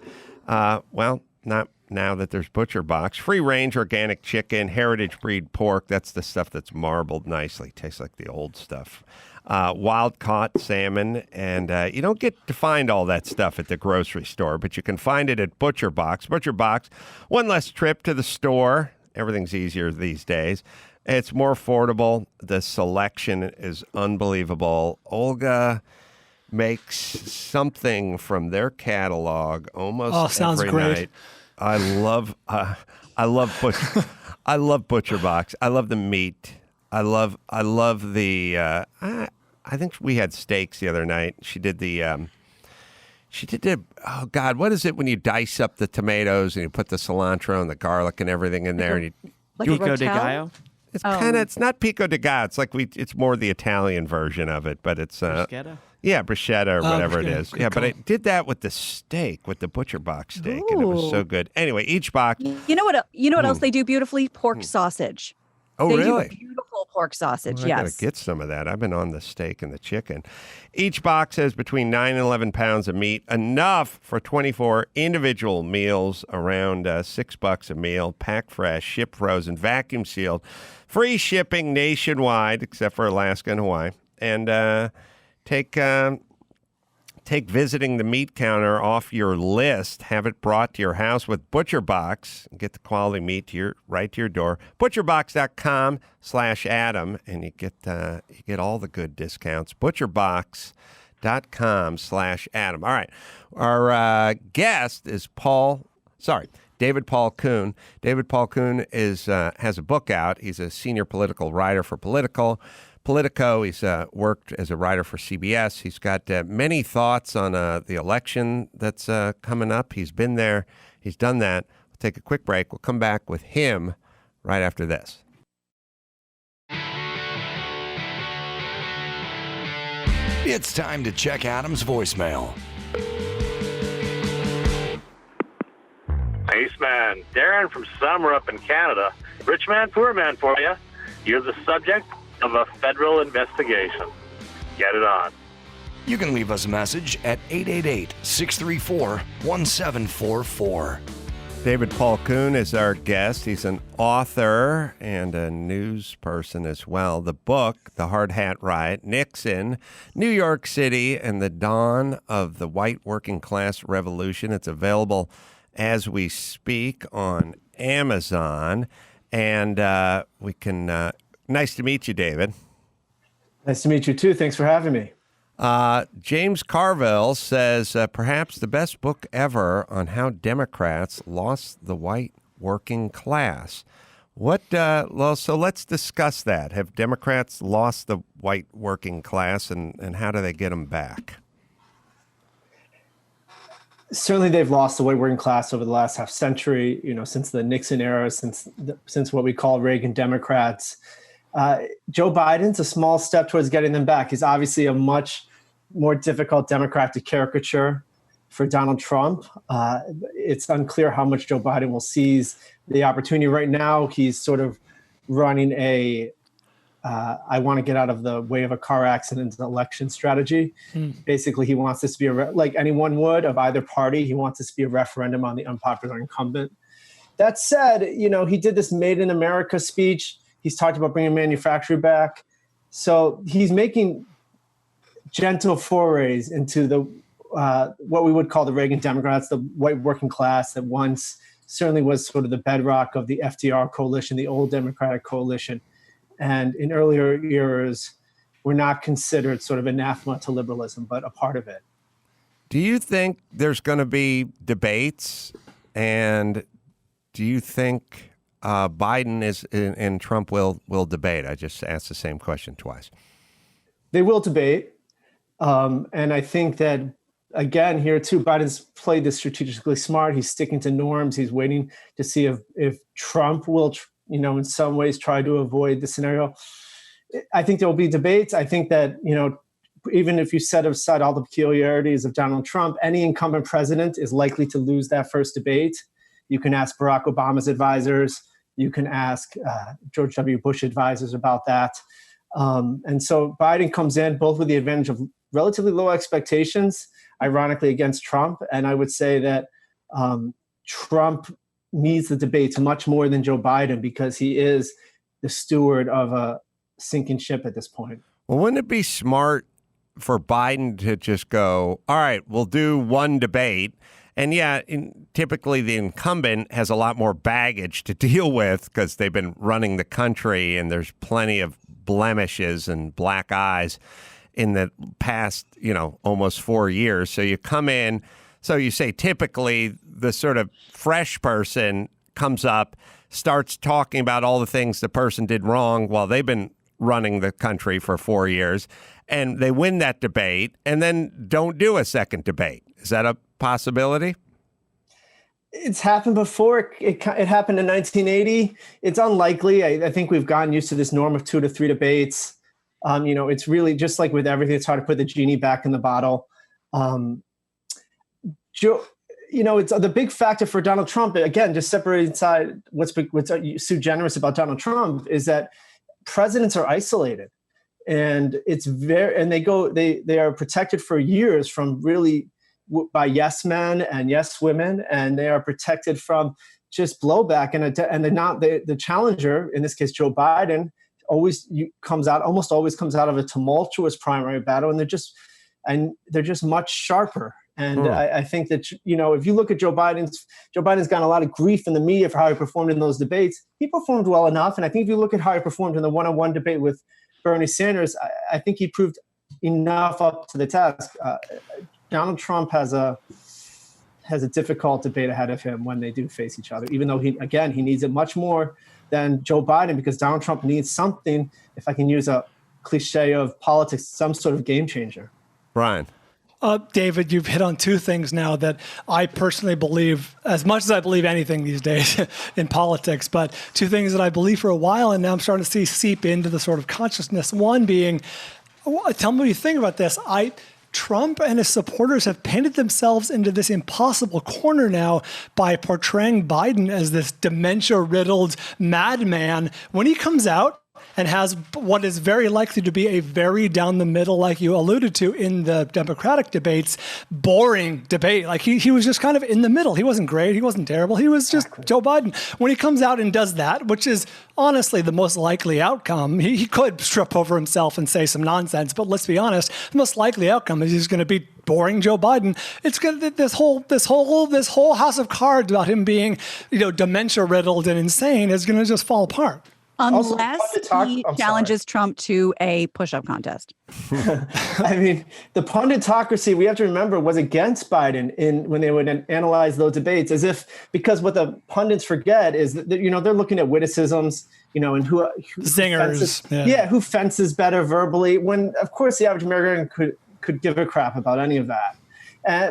Well, not now that there's Butcher Box. Free-range organic chicken, heritage breed pork. That's the stuff that's marbled nicely. Tastes like the old stuff. Wild-caught salmon, and you don't get to find all that stuff at the grocery store, but you can find it at Butcher Box. Butcher Box, one less trip to the store. Everything's easier these days. It's more affordable. The selection is unbelievable. Olga makes something from their catalog almost every night. I love Butcher Box. I love the meat. I love the. I think we had steaks the other night. She did the. Oh God, what is it when you dice up the tomatoes and you put the cilantro and the garlic and everything in there and you Like Pico a de rotel? Gallo? It's it's not pico de gallo. It's like it's more the Italian version of it, but it's Bruschetta? Yeah, bruschetta or whatever it bruschetta. is. Good Yeah, but call. I did that with the steak, with the butcher box steak, and it was so Ooh. good. Anyway, each box. You know what? You know what else they do beautifully? Pork sausage. Oh, They really? do beautiful pork sausage. Well, I yes. gotta get some of that. I've been on the steak and the chicken. Each box has between 9 and 11 pounds of meat, enough for 24 individual meals, around $6 a meal, packed fresh, shipped frozen, vacuum sealed, free shipping nationwide, except for Alaska and Hawaii. And take visiting the meat counter off your list. Have it brought to your house with ButcherBox. Get the quality meat right to your door. ButcherBox.com/Adam, and you get all the good discounts. ButcherBox.com/Adam. All right, our guest is David Paul Kuhn. David Paul Kuhn has a book out. He's a senior political writer for Politico. He's worked as a writer for CBS. He's got many thoughts on the election that's coming up. He's been there. He's done that. We'll take a quick break. We'll come back with him right after this. It's time to check Adam's voicemail. Ace man, Darren from Summer up in Canada. Rich man, poor man for you. You're the subject of a federal investigation. Get it on. You can leave us a message at 888-634-1744. David Paul Kuhn is our guest. He's an author and a news person as well. The book, The Hardhat Riot, Nixon, New York City, and the Dawn of the White Working Class Revolution. It's available as we speak on Amazon. And we can... Nice to meet you, David. Nice to meet you, too. Thanks for having me. James Carville says, perhaps the best book ever on how Democrats lost the white working class. So let's discuss that. Have Democrats lost the white working class, and how do they get them back? Certainly, they've lost the white working class over the last half century, since the Nixon era, since what we call Reagan Democrats. Joe Biden's a small step towards getting them back. He's obviously a much more difficult Democrat to caricature for Donald Trump. It's unclear how much Joe Biden will seize the opportunity. Right now, he's sort of running I want to get out of the way of a car accident election strategy. Basically, he wants this to be like anyone would of either party. He wants this to be a referendum on the unpopular incumbent. That said, he did this Made in America speech. He's talked about bringing manufacturing back. So he's making gentle forays into the what we would call the Reagan Democrats, the white working class that once certainly was sort of the bedrock of the FDR coalition, the old Democratic coalition. And in earlier years, were not considered sort of anathema to liberalism, but a part of it. Do you think there's going to be debates? And do you think Biden and Trump will debate? I just asked the same question twice. They will debate. And I think that, again, here too, Biden's played this strategically smart. He's sticking to norms. He's waiting to see if Trump will, in some ways try to avoid the scenario. I think there will be debates. I think that, even if you set aside all the peculiarities of Donald Trump, any incumbent president is likely to lose that first debate. You can ask Barack Obama's advisors. You can ask George W. Bush advisors about that. And so Biden comes in both with the advantage of relatively low expectations, ironically, against Trump. And I would say that Trump needs the debates much more than Joe Biden because he is the steward of a sinking ship at this point. Well, wouldn't it be smart for Biden to just go, all right, we'll do one debate? And typically the incumbent has a lot more baggage to deal with because they've been running the country and there's plenty of blemishes and black eyes in the past, almost 4 years. So you come in, so you say typically the sort of fresh person comes up, starts talking about all the things the person did wrong while they've been running the country for 4 years, and they win that debate and then don't do a second debate. Is that a possibility? It's happened before. It happened in 1980. It's unlikely. I think we've gotten used to this norm of 2 to 3 debates. It's really just like with everything. It's hard to put the genie back in the bottle. It's the big factor for Donald Trump. Again, just separating inside what's so generous about Donald Trump is that presidents are isolated, and they are protected for years from really by yes men and yes women, and they are protected from just blowback. And they're not the challenger, in this case Joe Biden, almost always comes out of a tumultuous primary battle, and they're just much sharper. And I think that, if you look at Joe Biden's gotten a lot of grief in the media for how he performed in those debates. He performed well enough. And I think if you look at how he performed in the one-on-one debate with Bernie Sanders, I think he proved enough up to the task. Donald Trump has a difficult debate ahead of him when they do face each other, even though he needs it much more than Joe Biden, because Donald Trump needs something, if I can use a cliche of politics, some sort of game changer. Brian. David, you've hit on two things now that I personally believe, as much as I believe anything these days in politics, but two things that I believe for a while, and now I'm starting to see seep into the sort of consciousness. One being, tell me what you think about this. Trump and his supporters have painted themselves into this impossible corner now by portraying Biden as this dementia-riddled madman. When he comes out and has what is very likely to be a very down the middle, like you alluded to in the Democratic debates, boring debate. Like he was just kind of in the middle. He wasn't great. He wasn't terrible. He was just Joe Biden. When he comes out and does that, which is honestly the most likely outcome, he could strip over himself and say some nonsense. But let's be honest, the most likely outcome is he's going to be boring Joe Biden. It's going to this whole house of cards about him being, dementia riddled and insane is going to just fall apart. Unless he challenges Trump to a push-up contest. I mean, the punditocracy, we have to remember, was against Biden when they would analyze those debates, because what the pundits forget is that, they're looking at witticisms, and who zingers, who fences better verbally, when, of course, the average American could give a crap about any of that.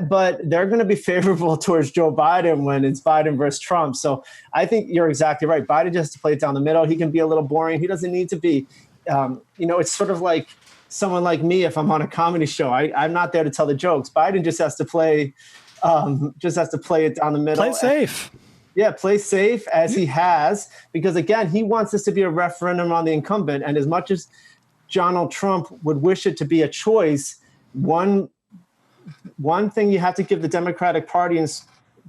But they're going to be favorable towards Joe Biden when it's Biden versus Trump. So I think you're exactly right. Biden just has to play it down the middle. He can be a little boring. He doesn't need to be. It's sort of like someone like me if I'm on a comedy show. I'm not there to tell the jokes. Biden just has to play it down the middle. Play safe. Play safe as he has, because, again, he wants this to be a referendum on the incumbent. And as much as Donald Trump would wish it to be a choice, one thing you have to give the Democratic Party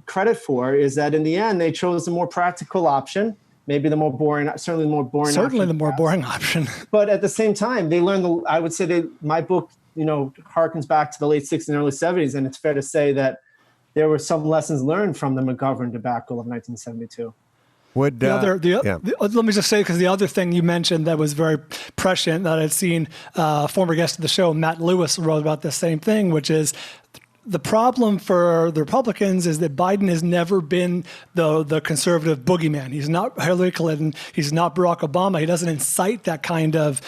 credit for is that in the end, they chose the more practical option, maybe the more boring, certainly the more boring option. But at the same time, they learned, my book, harkens back to the late 60s and early 70s. And it's fair to say that there were some lessons learned from the McGovern debacle of 1972. Let me just say, because the other thing you mentioned that was very prescient that I'd seen former guest of the show, Matt Lewis, wrote about the same thing, which is the problem for the Republicans is that Biden has never been the conservative boogeyman. He's not Hillary Clinton. He's not Barack Obama. He doesn't incite that kind of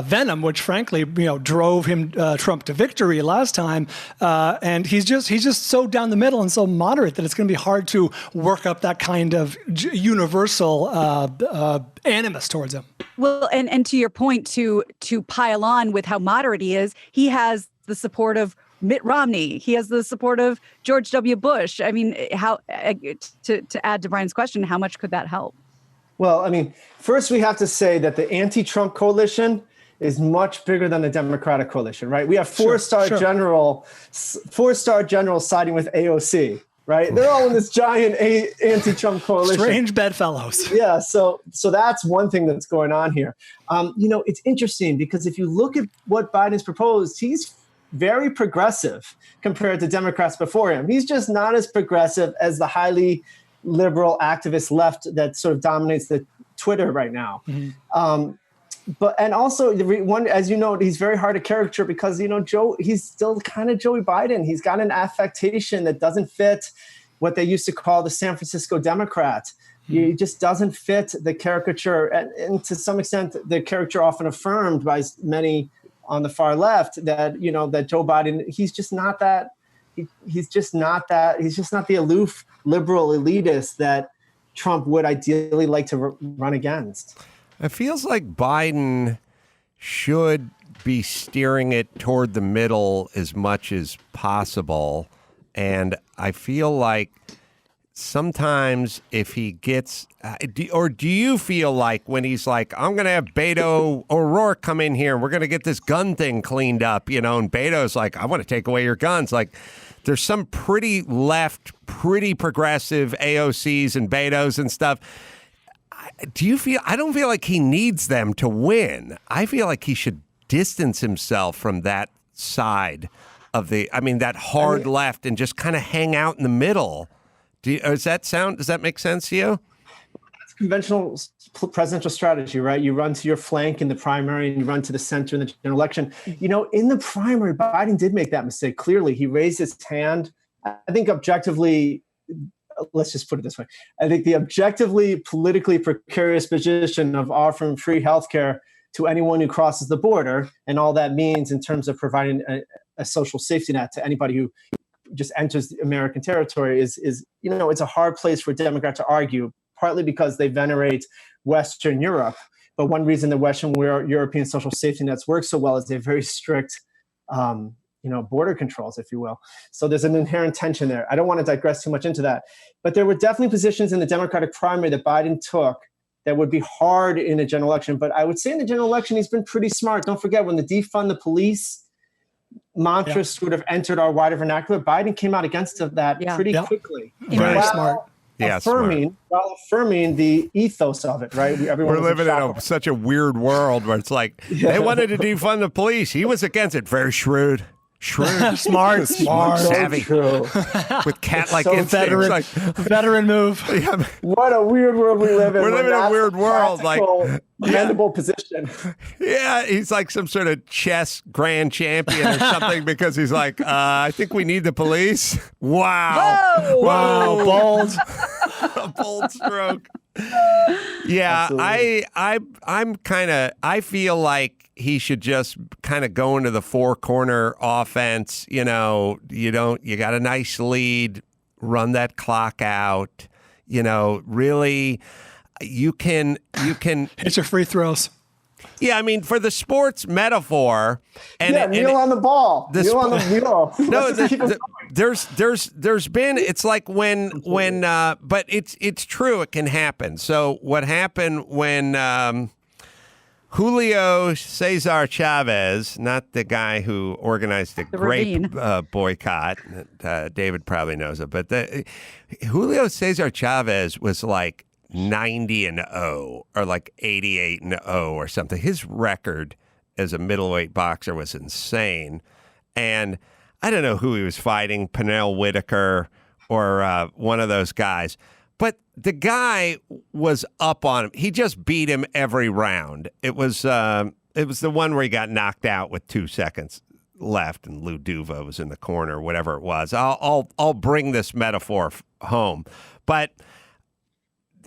venom, which frankly, drove him Trump to victory last time. And he's just so down the middle and so moderate that it's going to be hard to work up that kind of universal animus towards him. Well, and to your point, to pile on with how moderate he is, he has the support of Mitt Romney. He has the support of George W. Bush. I mean, how to add to Brian's question, how much could that help? Well, I mean, first we have to say that the anti-Trump coalition is much bigger than the Democratic coalition, right? We have four-star generals siding with AOC, right? They're all in this giant anti-Trump coalition. Strange bedfellows. Yeah, so that's one thing that's going on here. It's interesting because if you look at what Biden's proposed, he's very progressive compared to Democrats before him. He's just not as progressive as the highly liberal activist left that sort of dominates the Twitter right now. Mm-hmm. And also, as you know, he's very hard to caricature because, he's still kind of Joey Biden. He's got an affectation that doesn't fit what they used to call the San Francisco Democrat. He just doesn't fit the caricature, and to some extent, the caricature often affirmed by many on the far left that that Joe Biden, he's just not that. He's just not the aloof liberal elitist that Trump would ideally like to run against. It feels like Biden should be steering it toward the middle as much as possible. And I feel like sometimes if he gets, or do you feel like when he's like, I'm going to have Beto O'Rourke come in here and we're going to get this gun thing cleaned up, and Beto's like, I want to take away your guns. Like, there's some pretty left, pretty progressive AOCs and Betos and stuff. I don't feel like he needs them to win. I feel like he should distance himself from that side of that hard left and just kind of hang out in the middle. Does that make sense to you? It's conventional presidential strategy, right? You run to your flank in the primary and you run to the center in the general election. In the primary, Biden did make that mistake. Clearly, he raised his hand. I think objectively, let's just put it this way. I think the objectively politically precarious position of offering free healthcare to anyone who crosses the border and all that means in terms of providing a social safety net to anybody who just enters the American territory is it's a hard place for a Democrat to argue, partly because they venerate Western Europe. But one reason the Western European social safety nets work so well is they have very strict, border controls, if you will. So there's an inherent tension there. I don't want to digress too much into that. But there were definitely positions in the Democratic primary that Biden took that would be hard in a general election. But I would say in the general election, he's been pretty smart. Don't forget, when the defund the police mantra sort of entered our wider vernacular, Biden came out against that pretty quickly. Very smart. While affirming the ethos of it, right? We're living in such a weird world where it's like, they wanted to defund the police. He was against it. Very shrewd. Smart, savvy, true. With cat-like so instincts. Veteran move. Yeah. What a weird world we live in. We're living in a weird world. Commendable position. Yeah, he's like some sort of chess grand champion or something because he's like, I think we need the police. Wow. Whoa. Bold. A bold stroke. Yeah, I feel like he should just kind of go into the four-corner offense. You got a nice lead, run that clock out. Really, you can hit your free throws. Yeah, I mean, for the sports metaphor, kneel on the ball. Kneel on the mule. No, there's been. It's like but it's true. It can happen. So what happened when Julio Cesar Chavez, not the guy who organized the grape boycott, David probably knows it, but Julio Cesar Chavez was like 90-0 or like 88-0 or something. His record as a middleweight boxer was insane. And I don't know who he was fighting, Pernell Whitaker or one of those guys. But the guy was up on him. He just beat him every round. It was the one where he got knocked out with 2 seconds left and Lou Duva was in the corner, whatever it was. I'll bring this metaphor home. But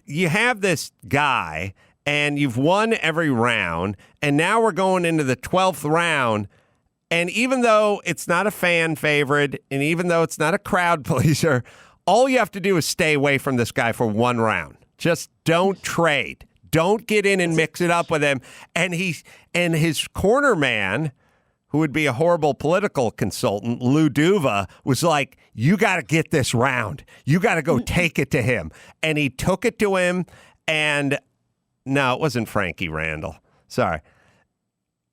you have this guy, and you've won every round, and now we're going into the 12th round, and even though it's not a fan favorite, and even though it's not a crowd pleaser, all you have to do is stay away from this guy for one round. Just don't trade. Don't get in and mix it up with him. And his corner man, who would be a horrible political consultant, Lou Duva, was like, you got to get this round. You got to go take it to him. And he took it to him, and no, it wasn't Frankie Randall. Sorry.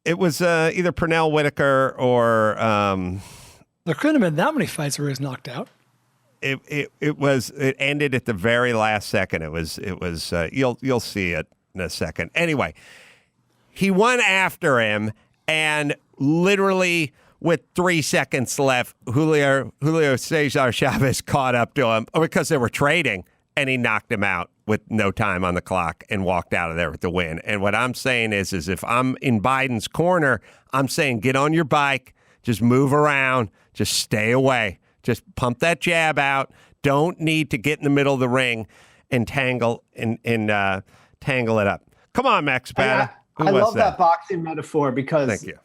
It was either Pernell Whitaker or... there couldn't have been that many fights where he was knocked out. It ended at the very last second. It was you'll see it in a second. Anyway, he went after him, and literally with 3 seconds left, Julio Cesar Chavez caught up to him because they were trading, and he knocked him out with no time on the clock and walked out of there with the win. And what I'm saying is if I'm in Biden's corner, I'm saying get on your bike, just move around, just stay away. Just pump that jab out. Don't need to get in the middle of the ring. tangle tangle it up. Come on, Max Bada. I love that boxing metaphor because Thank you.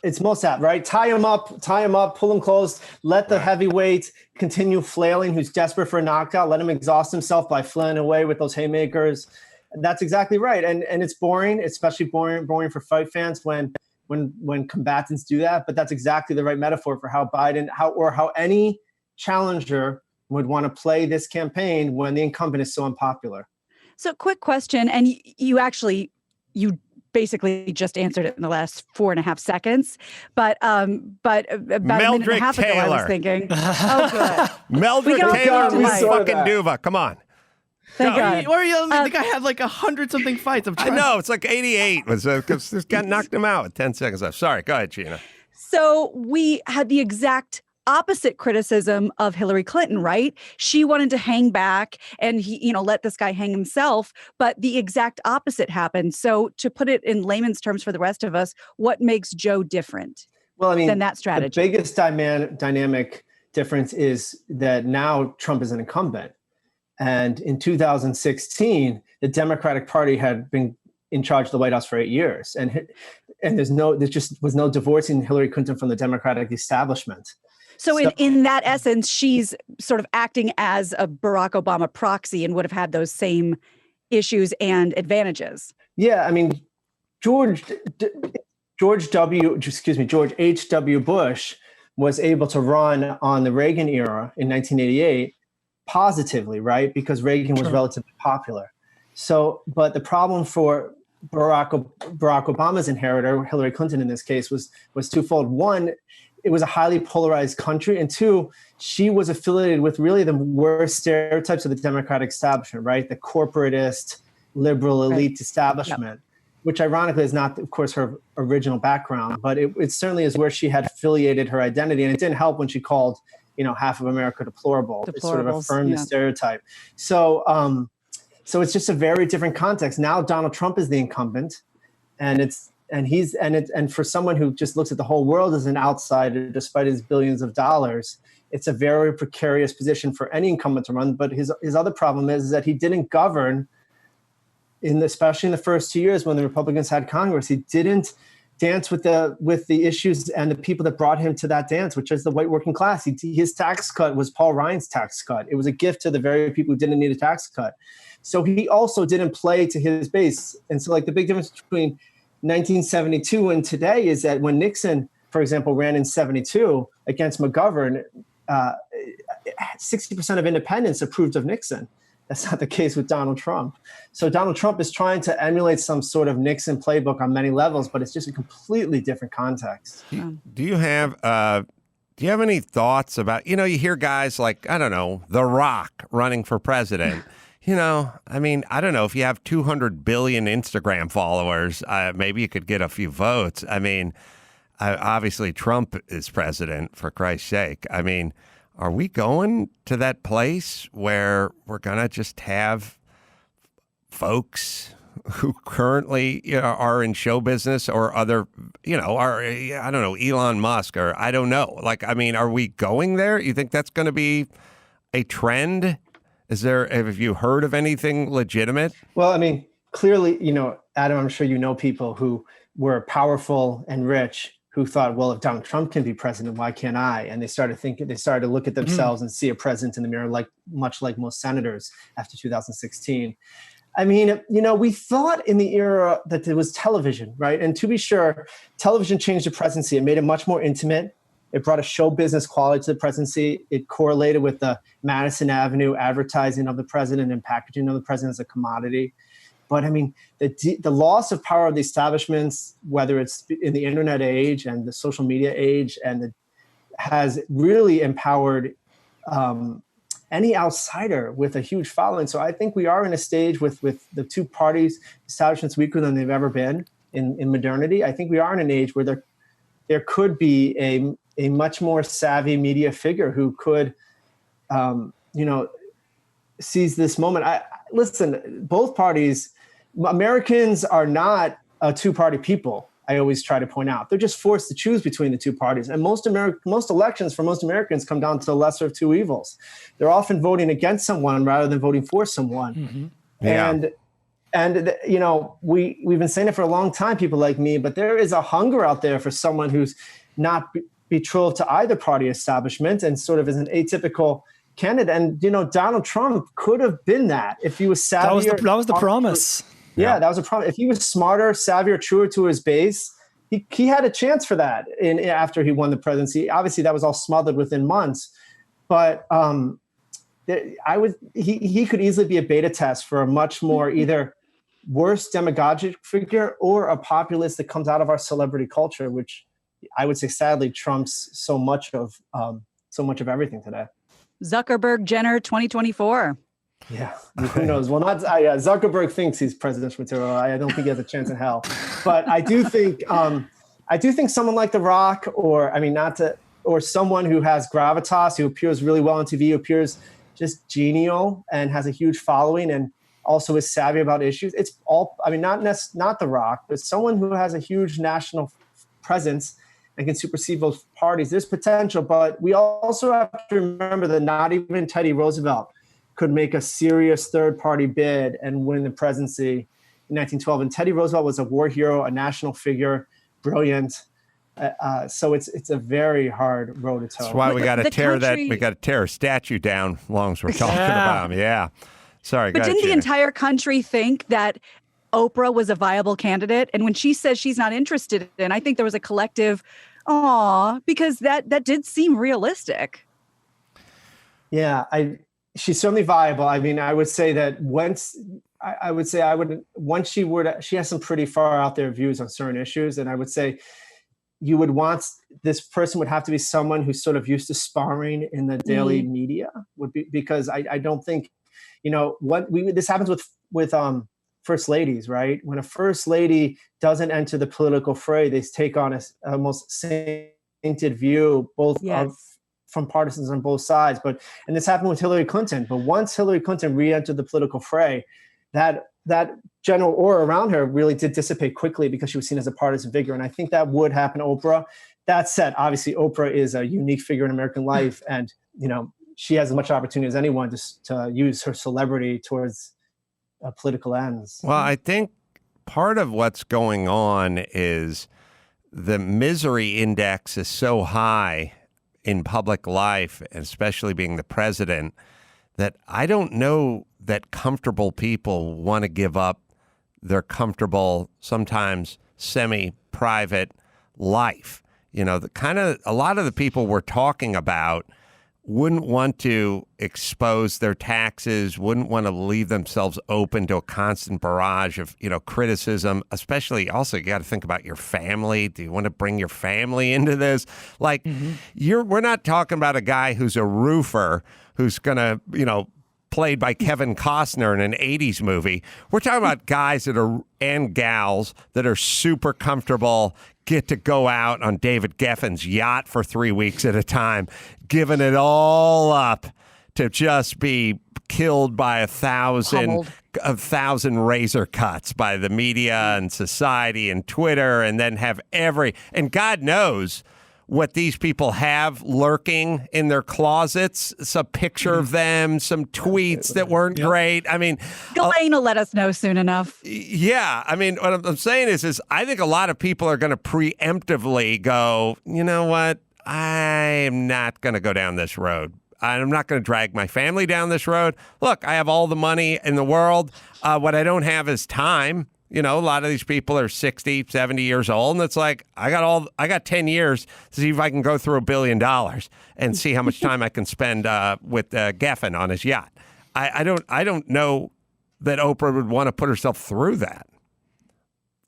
It's most apt, right? Tie him up, pull him close, let the heavyweight continue flailing, who's desperate for a knockout, let him exhaust himself by flailing away with those haymakers. That's exactly right. And it's boring, especially boring for fight fans when combatants do that. But that's exactly the right metaphor for how Biden, how any challenger would want to play this campaign when the incumbent is so unpopular. So quick question, and you basically just answered it in the last 4.5 seconds, but about a minute and a half ago, I was thinking, oh, good. Meldrick Taylor, fucking Duva. Come on. Thank God. Or the guy had like 100-something fights. I know, it's like 88. This guy knocked him out with 10 seconds left. Sorry, go ahead, Gina. So we had the exact opposite criticism of Hillary Clinton, right? She wanted to hang back and let this guy hang himself, but the exact opposite happened. So to put it in layman's terms for the rest of us, what makes Joe different than that strategy? The biggest dynamic difference is that now Trump is an incumbent. And in 2016, the Democratic Party had been in charge of the White House for 8 years. And there just was no divorcing Hillary Clinton from the Democratic establishment. So in that essence, she's sort of acting as a Barack Obama proxy and would have had those same issues and advantages. Yeah, I mean, George H.W. Bush was able to run on the Reagan era in 1988 positively, right? Because Reagan was relatively popular. So, but the problem for Barack Obama's inheritor, Hillary Clinton in this case, was twofold. One, it was a highly polarized country. And two, she was affiliated with really the worst stereotypes of the Democratic establishment, right? The corporatist, liberal elite establishment, which ironically is not, of course, her original background, but it certainly is where she had affiliated her identity. And it didn't help when she called, half of America deplorable. It sort of affirmed the stereotype. So it's just a very different context. Now Donald Trump is the incumbent, and for someone who just looks at the whole world as an outsider, despite his billions of dollars, it's a very precarious position for any incumbent to run. But his other problem is that he didn't govern, especially in the first 2 years when the Republicans had Congress. He didn't dance with the issues and the people that brought him to that dance, which is the white working class. His tax cut was Paul Ryan's tax cut. It was a gift to the very people who didn't need a tax cut. So he also didn't play to his base. And so the big difference between 1972 and today is that when Nixon, for example, ran in 72 against McGovern, 60% of independents approved of Nixon. That's not the case with Donald Trump. So Donald Trump is trying to emulate some sort of Nixon playbook on many levels, but it's just a completely different context. Do you have any thoughts about, you hear guys like, I don't know, The Rock running for president. I mean, I don't know, if you have 200 billion Instagram followers, maybe you could get a few votes. I mean, obviously Trump is president, for Christ's sake. I mean, are we going to that place where we're going to just have folks who currently are in show business or other, are, I don't know, Elon Musk or I don't know. Are we going there? You think that's going to be a trend? Have you heard of anything legitimate? Well, I mean, clearly, Adam, I'm sure you know people who were powerful and rich who thought, well, if Donald Trump can be president, why can't I? And they started to look at themselves and see a president in the mirror, much like most senators after 2016. I mean, we thought in the era that there was television, right? And to be sure, television changed the presidency. It made it much more intimate. It brought a show business quality to the presidency. It correlated with the Madison Avenue advertising of the president and packaging of the president as a commodity. But I mean, the loss of power of the establishments, whether it's in the internet age and the social media age, has really empowered any outsider with a huge following. So I think we are in a stage with the two parties, establishments weaker than they've ever been in modernity. I think we are in an age where there could be a much more savvy media figure who could, seize this moment. Listen, both parties, Americans are not a two-party people. I always try to point out. They're just forced to choose between the two parties. And most elections for most Americans come down to the lesser of two evils. They're often voting against someone rather than voting for someone. Mm-hmm. Yeah. And you know, we've been saying it for a long time, people like me, but there is a hunger out there for someone who's not betrothed to either party establishment and sort of is an atypical candidate. And, you know, Donald Trump could have been that if he was savvier. That was the promise. Yeah, that was a promise. If he was smarter, savvier, truer to his base, he had a chance for that after he won the presidency. Obviously, that was all smothered within months. But he could easily be a beta test for a much more either worse demagogic figure or a populist that comes out of our celebrity culture, which I would say sadly trumps so much of everything today. Zuckerberg Jenner 2024. Yeah, who knows? Well, Zuckerberg thinks he's presidential material. I don't think he has a chance in hell. But I do think someone like The Rock, or someone who has gravitas, who appears really well on TV, who appears just genial and has a huge following and also is savvy about issues. It's all, not The Rock, but someone who has a huge national presence and can supersede both parties. There's potential, but we also have to remember that not even Teddy Roosevelt could make a serious third-party bid and win the presidency in 1912. And Teddy Roosevelt was a war hero, a national figure, brilliant. So it's a very hard road to toe. That's why we got to tear a statue down as long as we're talking about him. Yeah. Sorry, but didn't the entire country think that Oprah was a viable candidate? And when she says she's not interested in, I think there was a collective, because that did seem realistic. Yeah, she's certainly viable. I would say that she has some pretty far out there views on certain issues. And I would say this person would have to be someone who's sort of used to sparring in the daily media, because I don't think, this happens with first ladies, right? When a first lady doesn't enter the political fray, they take on a almost sainted view, from partisans on both sides. And this happened with Hillary Clinton. But once Hillary Clinton re-entered the political fray, that general aura around her really did dissipate quickly because she was seen as a partisan figure. And I think that would happen to Oprah. That said, obviously Oprah is a unique figure in American life, and she has as much opportunity as anyone to use her celebrity towards political ends. Well, I think part of what's going on is the misery index is so high in public life, especially being the president, that I don't know that comfortable people want to give up their comfortable, sometimes semi-private life. A lot of the people we're talking about wouldn't want to expose their taxes, wouldn't want to leave themselves open to a constant barrage of, criticism, especially also you got to think about your family. Do you want to bring your family into this? We're not talking about a guy who's a roofer who's going to, played by Kevin Costner in an 80s movie. We're talking about guys and gals that are super comfortable, get to go out on David Geffen's yacht for 3 weeks at a time, giving it all up to just be killed by a thousand razor cuts by the media and society and Twitter, and then have and God knows what these people have lurking in their closets. It's a picture of them, some tweets that weren't great. Ghislaine will let us know soon enough. Yeah. What I'm saying is I think a lot of people are going to preemptively go, you know what? I'm not going to go down this road. I'm not going to drag my family down this road. Look, I have all the money in the world. What I don't have is time. A lot of these people are 60, 70 years old, and it's like, I got 10 years to see if I can go through $1 billion and see how much time I can spend with Geffen on his yacht. I don't know that Oprah would want to put herself through that.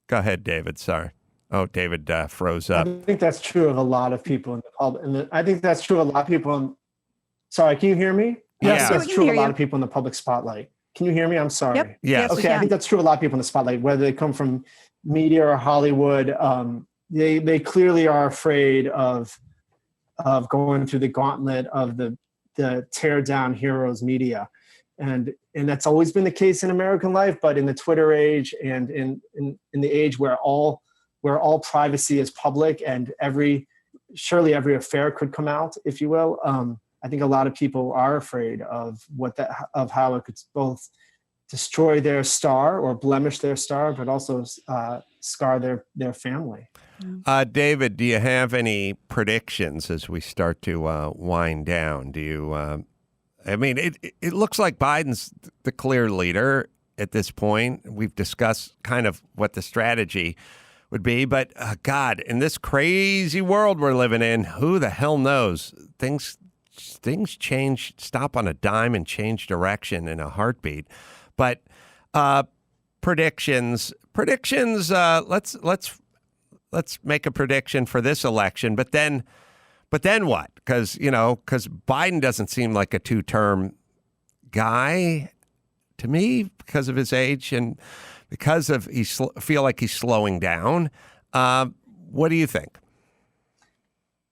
Go ahead, David. Sorry. Oh, David froze up. I think that's true of a lot of people in the public. And I think that's true of a lot of people. Sorry, can you hear me? Yes, that's true of a lot of people in the public spotlight. Can you hear me? I'm sorry. Yep. Yes. Okay, I think that's true of a lot of people in the spotlight, whether they come from media or Hollywood. They clearly are afraid of going through the gauntlet of the tear down heroes media. And that's always been the case in American life, but in the Twitter age and in the age where all where all privacy is public and surely every affair could come out, if you will. I think a lot of people are afraid of how it could both destroy their star or blemish their star, but also scar their family. David, do you have any predictions as we start to wind down? Do you? I mean, it looks like Biden's the clear leader at this point. We've discussed kind of what the strategy would be, but God, in this crazy world we're living in, who the hell knows? Things change, stop on a dime and change direction in a heartbeat. But predictions. Let's make a prediction for this election. But then what? Because Biden doesn't seem like a two-term guy to me because of his age and because of feel like he's slowing down. What do you think?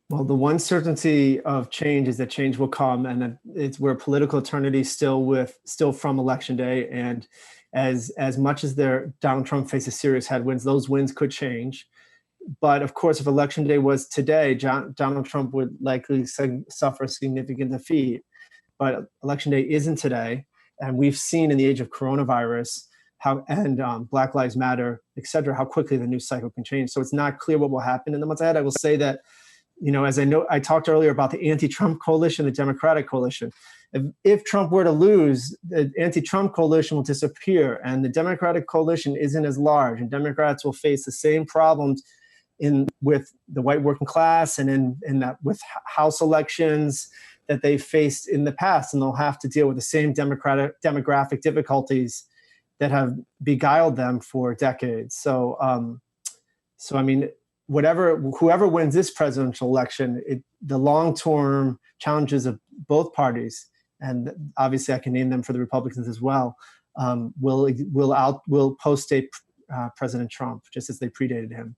Well, the one certainty of change is that change will come, and it's where political eternity still from Election Day. And as much as Donald Trump faces serious headwinds, those wins could change. But of course, if Election Day was today, Donald Trump would likely suffer a significant defeat. But Election Day isn't today, and we've seen in the age of coronavirus and Black Lives Matter, et cetera, how quickly the news cycle can change. So it's not clear what will happen in the months ahead. I will say that, as I talked earlier about the anti-Trump coalition, the Democratic coalition. If Trump were to lose, the anti-Trump coalition will disappear, and the Democratic coalition isn't as large, and Democrats will face the same problems with the white working class and with House elections that they faced in the past, and they'll have to deal with the same demographic difficulties that have beguiled them for decades. So I mean, whoever wins this presidential election, the long-term challenges of both parties, and obviously I can name them for the Republicans as well, will post-date President Trump just as they predated him.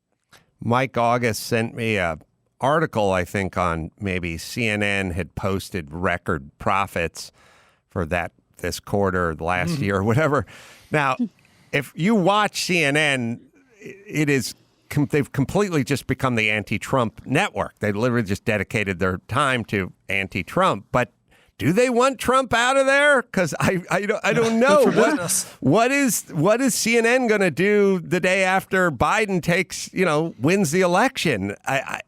Mike August sent me an article, I think, on maybe CNN had posted record profits for this quarter, last year, or whatever. Now, if you watch CNN, they've completely just become the anti-Trump network. They literally just dedicated their time to anti-Trump. But do they want Trump out of there? Because I don't know. What is CNN going to do the day after Biden wins the election? I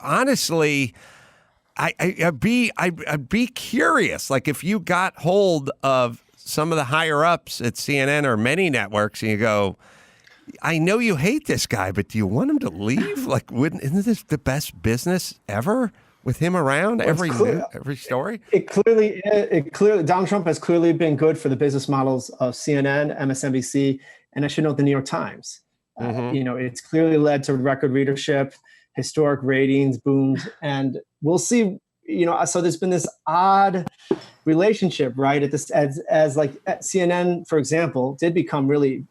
honestly, I'd be curious. Like if you got hold of some of the higher ups at CNN or many networks, and you go, I know you hate this guy, but do you want him to leave? Like, isn't this the best business ever with him around? Every story. It clearly, Donald Trump has clearly been good for the business models of CNN, MSNBC, and I should note the New York Times. It's clearly led to record readership, historic ratings, booms, and we'll see. So there's been this odd relationship, right? As like CNN, for example, did become really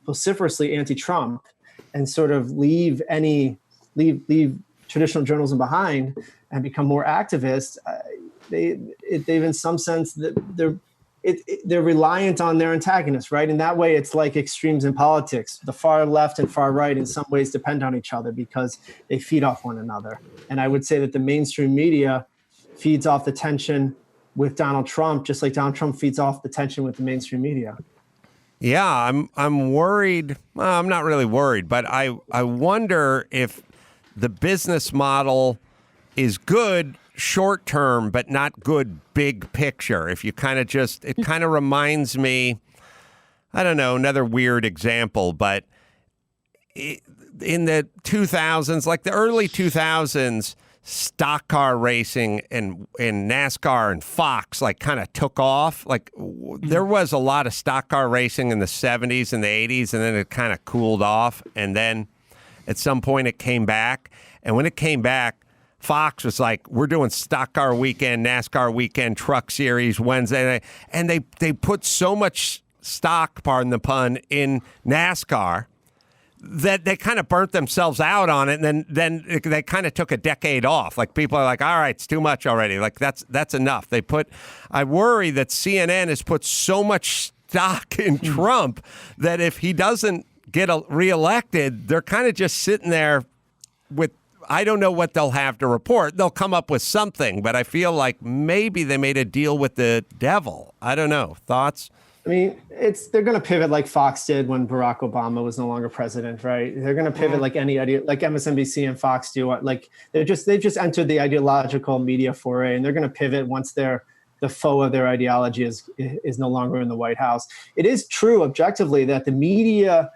vociferously anti-Trump and sort of leave traditional journalism behind and become more activist. They've in some sense they're reliant on their antagonists, right? In that way, it's like extremes in politics. The far left and far right in some ways depend on each other because they feed off one another. And I would say that the mainstream media feeds off the tension with Donald Trump, just like Donald Trump feeds off the tension with the mainstream media. Yeah, I'm worried. Well, I'm not really worried, but I wonder if the business model is good short term, but not good big picture. If you it kind of reminds me, I don't know, another weird example, but in the 2000s, like the early 2000s, stock car racing and NASCAR and Fox kind of took off. Like there was a lot of stock car racing in the 70s and the 80s, and then it kind of cooled off. And then at some point it came back. And when it came back, Fox was like, we're doing stock car weekend, NASCAR weekend, truck series Wednesday. And they put so much stock, pardon the pun, in NASCAR that they kind of burnt themselves out on it, and then they kind of took a decade off. Like people are like, all right, it's too much already. Like that's enough. I worry that CNN has put so much stock in Trump that if he doesn't get reelected, they're kind of just sitting there with, I don't know what they'll have to report. They'll come up with something, but I feel like maybe they made a deal with the devil. I don't know. Thoughts? I mean, they're going to pivot like Fox did when Barack Obama was no longer president, right? They're going to pivot like like MSNBC and Fox do. Like they've just entered the ideological media foray, and they're going to pivot once the foe of their ideology is no longer in the White House. It is true objectively that the media,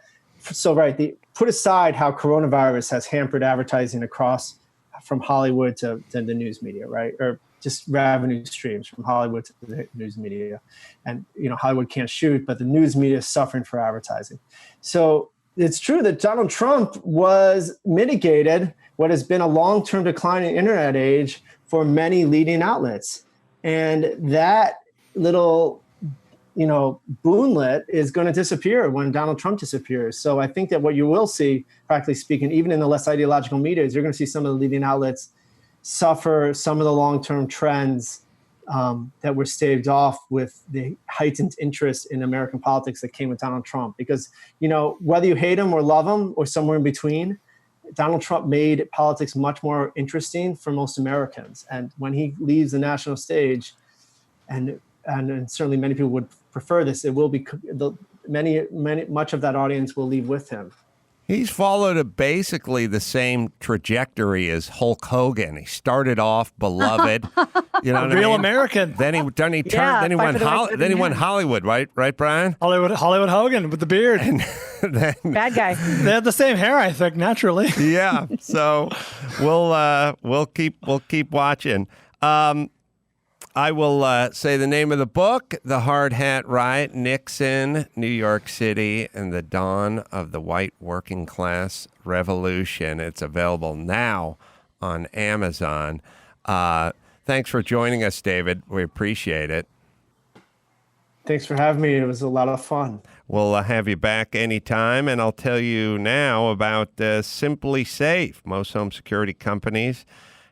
put aside how coronavirus has hampered advertising across from Hollywood to the news media, right? Or just revenue streams from Hollywood to the news media. And, Hollywood can't shoot, but the news media is suffering for advertising. So it's true that Donald Trump was mitigated what has been a long-term decline in internet age for many leading outlets. And that little, boonlet is going to disappear when Donald Trump disappears. So I think that what you will see, practically speaking, even in the less ideological media, is you're going to see some of the leading outlets suffer some of the long-term trends that were staved off with the heightened interest in American politics that came with Donald Trump. Because, whether you hate him or love him or somewhere in between, Donald Trump made politics much more interesting for most Americans. And when he leaves the national stage, and certainly many people would prefer this, it will be much of that audience will leave with him. He's followed basically the same trajectory as Hulk Hogan. He started off beloved, real American. Then he went Hollywood, right, Brian? Hollywood Hogan with the beard. And then, bad guy. They have the same hair, I think, naturally. Yeah. So we'll keep watching. I will say the name of the book, The Hardhat Riot, Nixon, New York City, and the Dawn of the White Working Class Revolution. It's available now on Amazon. Thanks for joining us, David. We appreciate it. Thanks for having me. It was a lot of fun. We'll have you back anytime, and I'll tell you now about Simply Safe. Most home security companies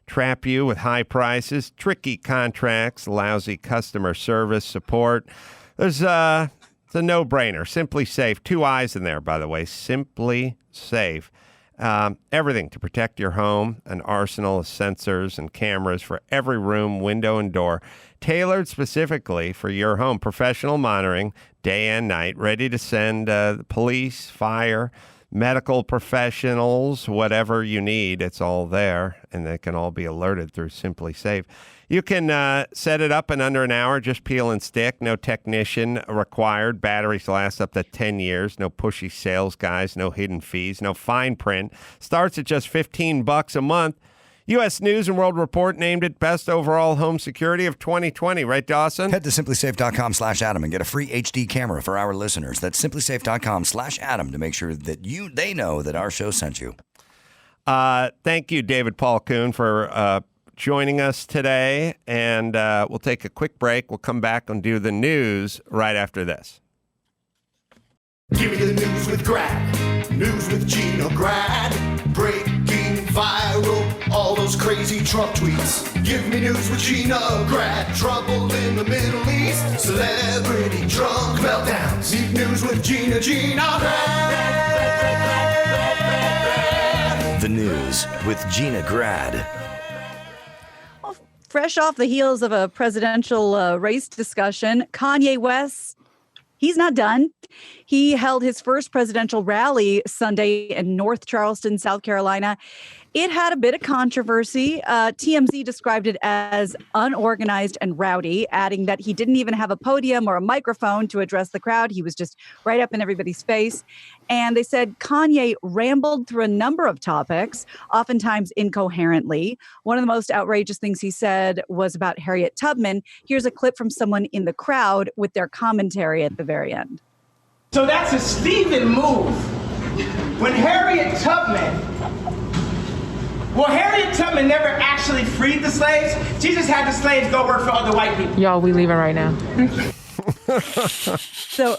trap you with high prices, tricky contracts, lousy customer service support. It's a no-brainer. Simply Safe. 2 eyes in there, by the way. Simply Safe. Everything to protect your home. An arsenal of sensors and cameras for every room, window, and door. Tailored specifically for your home. Professional monitoring, day and night. Ready to send the police, fire, medical professionals, whatever you need, it's all there, and they can all be alerted through Simply Safe. You can set it up in under an hour, just peel and stick, no technician required. Batteries last up to 10 years, no pushy sales guys, no hidden fees, no fine print. Starts at just $15 a month. U.S. News and World Report named it Best Overall Home Security of 2020. Right, Dawson? Head to simplysafe.com/Adam and get a free HD camera for our listeners. That's simplysafe.com/Adam to make sure that they know that our show sent you. Thank you, David Paul Kuhn, for joining us today. And we'll take a quick break. We'll come back and do the news right after this. Give me the news with Grad. News with Gina Grad. Breaking viral, all those crazy Trump tweets. Give me news with Gina Grad. Trouble in the Middle East. Celebrity drunk meltdowns. Need news with Gina Grad. The news with Gina Grad. Well, fresh off the heels of a presidential race discussion, Kanye West, he's not done. He held his first presidential rally Sunday in North Charleston, South Carolina. It had a bit of controversy. TMZ described it as unorganized and rowdy, adding that he didn't even have a podium or a microphone to address the crowd. He was just right up in everybody's face. And they said Kanye rambled through a number of topics, oftentimes incoherently. One of the most outrageous things he said was about Harriet Tubman. Here's a clip from someone in the crowd with their commentary at the very end. So that's a Stephen move. When Harriet Tubman never actually freed the slaves. She just had the slaves go work for other white people. Y'all, we leaving right now. So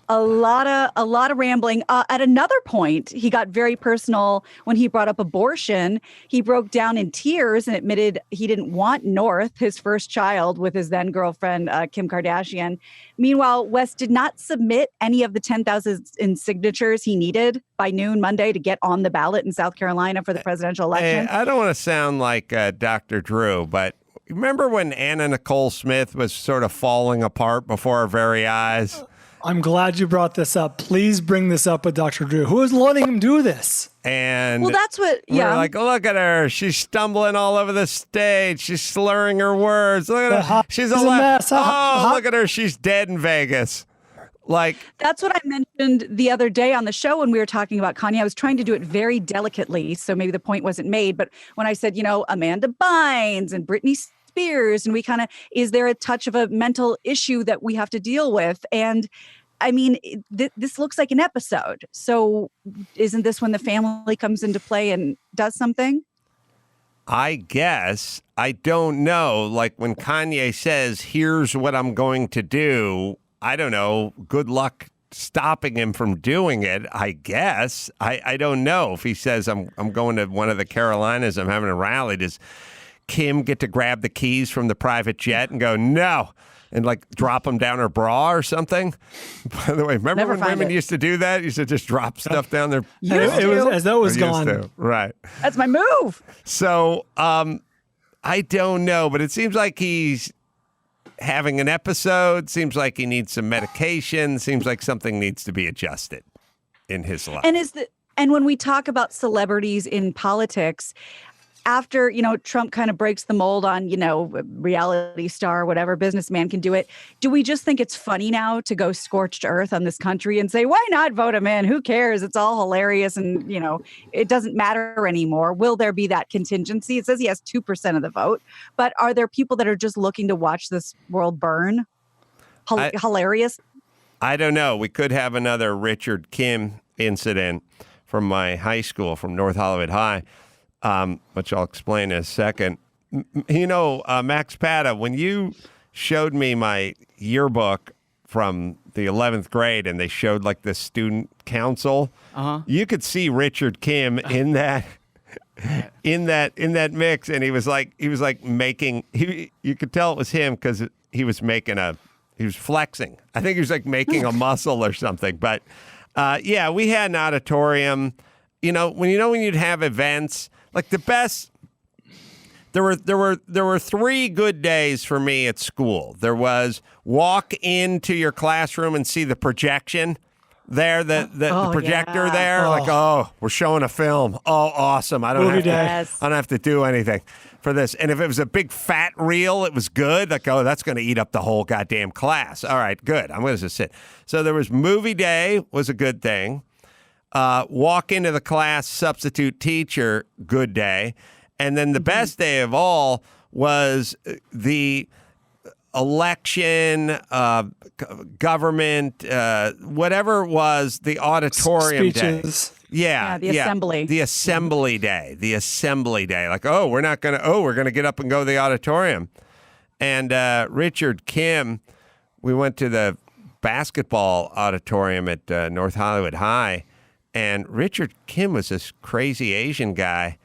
A lot of rambling. At another point, he got very personal when he brought up abortion. He broke down in tears and admitted he didn't want North, his first child, with his then girlfriend, Kim Kardashian. Meanwhile, West did not submit any of the 10,000 signatures he needed by noon Monday to get on the ballot in South Carolina for the presidential election. Hey, I don't want to sound like Dr. Drew, but remember when Anna Nicole Smith was sort of falling apart before our very eyes? I'm glad you brought this up. Please bring this up with Dr. Drew. Who is letting him do this? And well, that's what, yeah. We're like, look at her. She's stumbling all over the stage. She's slurring her words. Look at her. She's a mess. Look at her. She's dead in Vegas. Like, that's what I mentioned the other day on the show when we were talking about Kanye. I was trying to do it very delicately, so maybe the point wasn't made. But when I said, Amanda Bynes and Britney Spears, and we kind of, is there a touch of a mental issue that we have to deal with? And I mean, this looks like an episode. So isn't this when the family comes into play and does something? I guess. I don't know. Like when Kanye says, here's what I'm going to do, I don't know. Good luck stopping him from doing it, I guess. I don't know. If he says, I'm going to one of the Carolinas, I'm having a rally, does Kim get to grab the keys from the private jet and go, no, and like drop them down her bra or something? By the way, remember when women used to do that? Used to just drop stuff down their... It was as though it was gone. Right. That's my move. So I don't know, but it seems like he's having an episode. Seems like he needs some medication. Seems like something needs to be adjusted in his life. And when we talk about celebrities in politics, after, Trump kind of breaks the mold on, reality star, whatever, businessman can do it. Do we just think it's funny now to go scorched earth on this country and say, why not vote him in? Who cares? It's all hilarious. And, it doesn't matter anymore. Will there be that contingency? It says he has 2% of the vote. But are there people that are just looking to watch this world burn? Hilarious. I don't know. We could have another Richard Kim incident from my high school, from North Hollywood High. Which I'll explain in a second. Max Pata, when you showed me my yearbook from the 11th grade and they showed like the student council, you could see Richard Kim in that mix, and he was making, you could tell it was him because he was flexing. I think he was like making a muscle or something. But we had an auditorium. When you'd have events. Like the best, there were 3 good days for me at school. There was walk into your classroom and see the projection there, the projector there. Like, we're showing a film. Oh, awesome! I don't have to do anything for this. And if it was a big fat reel, it was good. Like, that's going to eat up the whole goddamn class. All right, good. I'm going to just sit. So there was movie day was a good thing. Walk into the class, substitute teacher, good day. And then the best day of all was the election, government, whatever it was, the auditorium speeches. Day. Yeah, the assembly. The assembly day. Like, we're going to get up and go to the auditorium. And Richard Kim, we went to the basketball auditorium at North Hollywood High. And Richard Kim was this crazy Asian guy,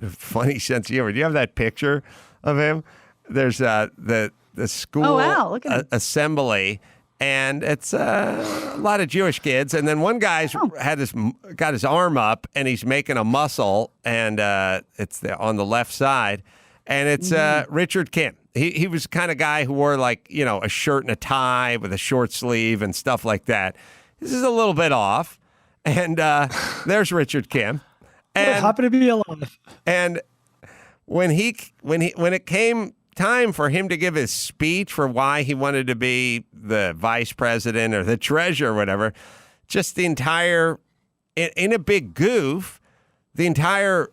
funny sense of humor. Do you have that picture of him? There's the school Look at him. assembly, and it's a lot of Jewish kids. And then one guy's got his arm up, and he's making a muscle, and it's on the left side, and it's Richard Kim. He was the kind of guy who wore like a shirt and a tie with a short sleeve and stuff like that. This is a little bit off. And there's Richard Kim. And happy to be alive. And when it came time for him to give his speech for why he wanted to be the vice president or the treasurer or whatever, just the entire, in a big goof, the entire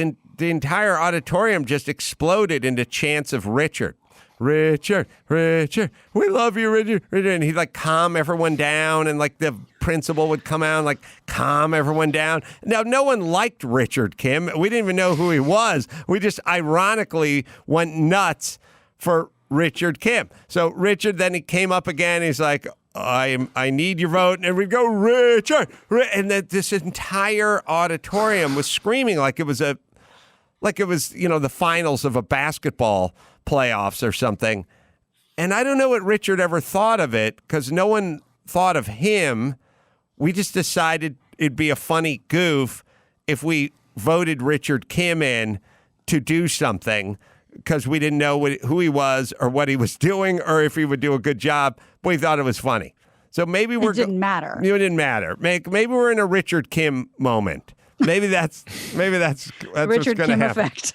auditorium just exploded into chants of Richard. Richard, we love you, Richard. And he'd like calm everyone down, and like the principal would come out and like calm everyone down. Now, no one liked Richard Kim. We didn't even know who he was. We just ironically went nuts for Richard Kim. So Richard, then he came up again. He's like, I need your vote, and we'd go, Richard, and that this entire auditorium was screaming like it was the finals of a basketball playoffs or something. And I don't know what Richard ever thought of it, because no one thought of him. We just decided it'd be a funny goof if we voted Richard Kim in to do something, because we didn't know who he was or what he was doing or if he would do a good job. We thought it was funny. So maybe it didn't matter. It didn't matter. Maybe we're in a Richard Kim moment. Maybe that's Richard what's going to Kim happen. effect.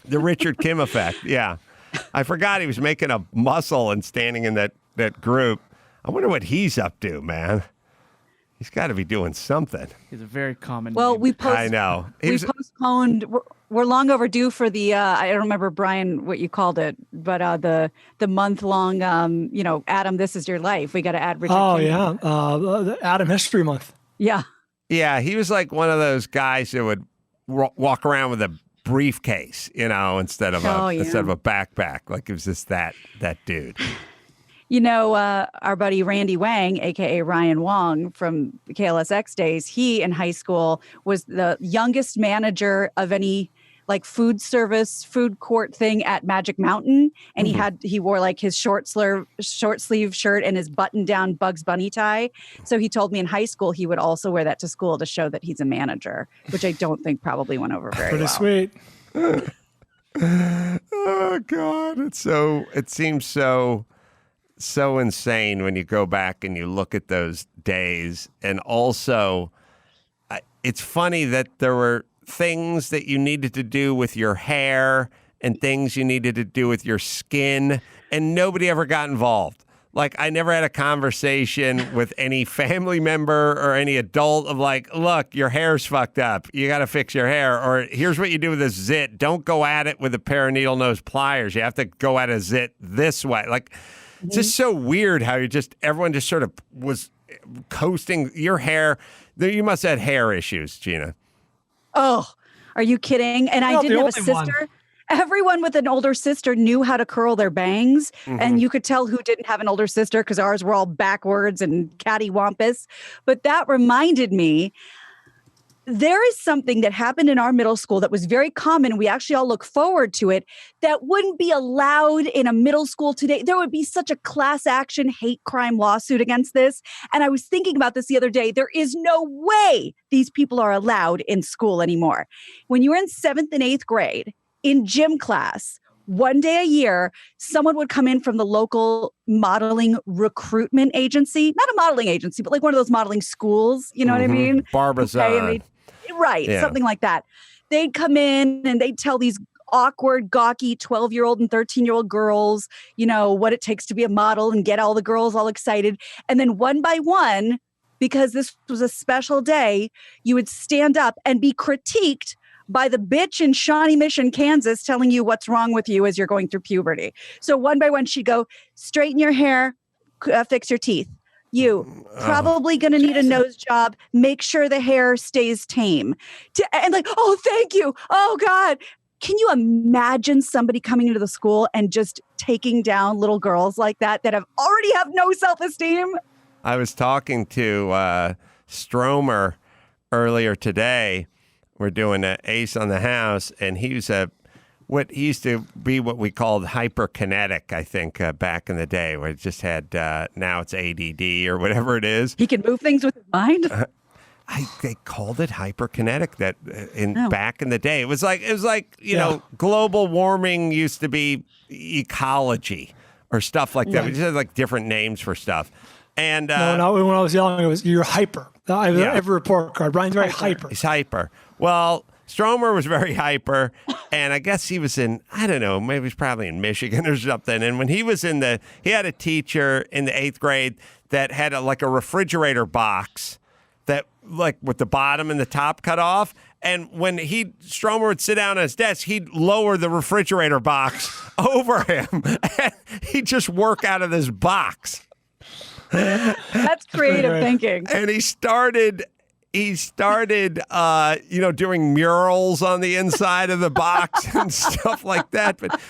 The Richard Kim effect. Yeah. I forgot he was making a muscle and standing in that group. I wonder what he's up to, man. He's got to be doing something. He's a very common Well, name. I know. We postponed. We're long overdue for the. I don't remember, Brian, what you called it, but the month long. Adam, this is your life. We got to add Richard. Oh Kim. yeah, the Adam History Month. Yeah. Yeah, he was like one of those guys that would walk around with a briefcase, instead of a backpack. Like it was just that dude. Our buddy Randy Wang, a.k.a. Ryan Wong from KLSX days, he in high school was the youngest manager of any food court thing at Magic Mountain. And he wore his short sleeve shirt and his button down Bugs Bunny tie. So he told me in high school he would also wear that to school to show that he's a manager, which I don't think probably went over very well. Pretty sweet. Oh God. It seems so insane when you go back and you look at those days. And also, it's funny that there were things that you needed to do with your hair and things you needed to do with your skin, and nobody ever got involved. I never had a conversation with any family member or any adult of look, your hair's fucked up. You got to fix your hair. Or here's what you do with a zit. Don't go at it with a pair of needle nose pliers. You have to go at a zit this way. It's just so weird how everyone just sort of was coasting your hair. You must have had hair issues, Gina. Oh, are you kidding? And I didn't have a sister. One. Everyone with an older sister knew how to curl their bangs. And you could tell who didn't have an older sister because ours were all backwards and cattywampus. But that reminded me, there is something that happened in our middle school that was very common. We actually all look forward to it. That wouldn't be allowed in a middle school today. There would be such a class action hate crime lawsuit against this. And I was thinking about this the other day. There is no way these people are allowed in school anymore. When you were in 7th and 8th grade in gym class, one day a year, someone would come in from the local modeling recruitment agency, not a modeling agency, but one of those modeling schools. You know what I mean? Barbizon. Right. Yeah. Something like that. They'd come in and they'd tell these awkward, gawky 12-year-old and 13-year-old girls, what it takes to be a model and get all the girls all excited. And then one by one, because this was a special day, you would stand up and be critiqued by the bitch in Shawnee Mission, Kansas, telling you what's wrong with you as you're going through puberty. So one by one, she'd go, straighten your hair, fix your teeth. You probably going to need a nose job. Make sure the hair stays tame. And oh, thank you. Oh, God. Can you imagine somebody coming into the school and just taking down little girls like that already have no self-esteem? I was talking to Stromer earlier today. We're doing an Ace on the House, and he was what used to be what we called hyperkinetic, I think, back in the day, where it just had, now it's ADD or whatever it is. He can move things with his mind? They called it hyperkinetic back in the day. It was like global warming used to be ecology or stuff like that. We just had different names for stuff. And no, when I was young, it was you're hyper. I have every report card. Brian's very hyper. He's hyper. Well, Stromer was very hyper, and I guess he was in, I don't know, maybe he's probably in Michigan or something. And when he was he had a teacher in the 8th grade that had a refrigerator box that with the bottom and the top cut off. And when Stromer would sit down at his desk, he'd lower the refrigerator box over him. And he'd just work out of this box. That's creative thinking. And he started doing murals on the inside of the box and stuff like that. But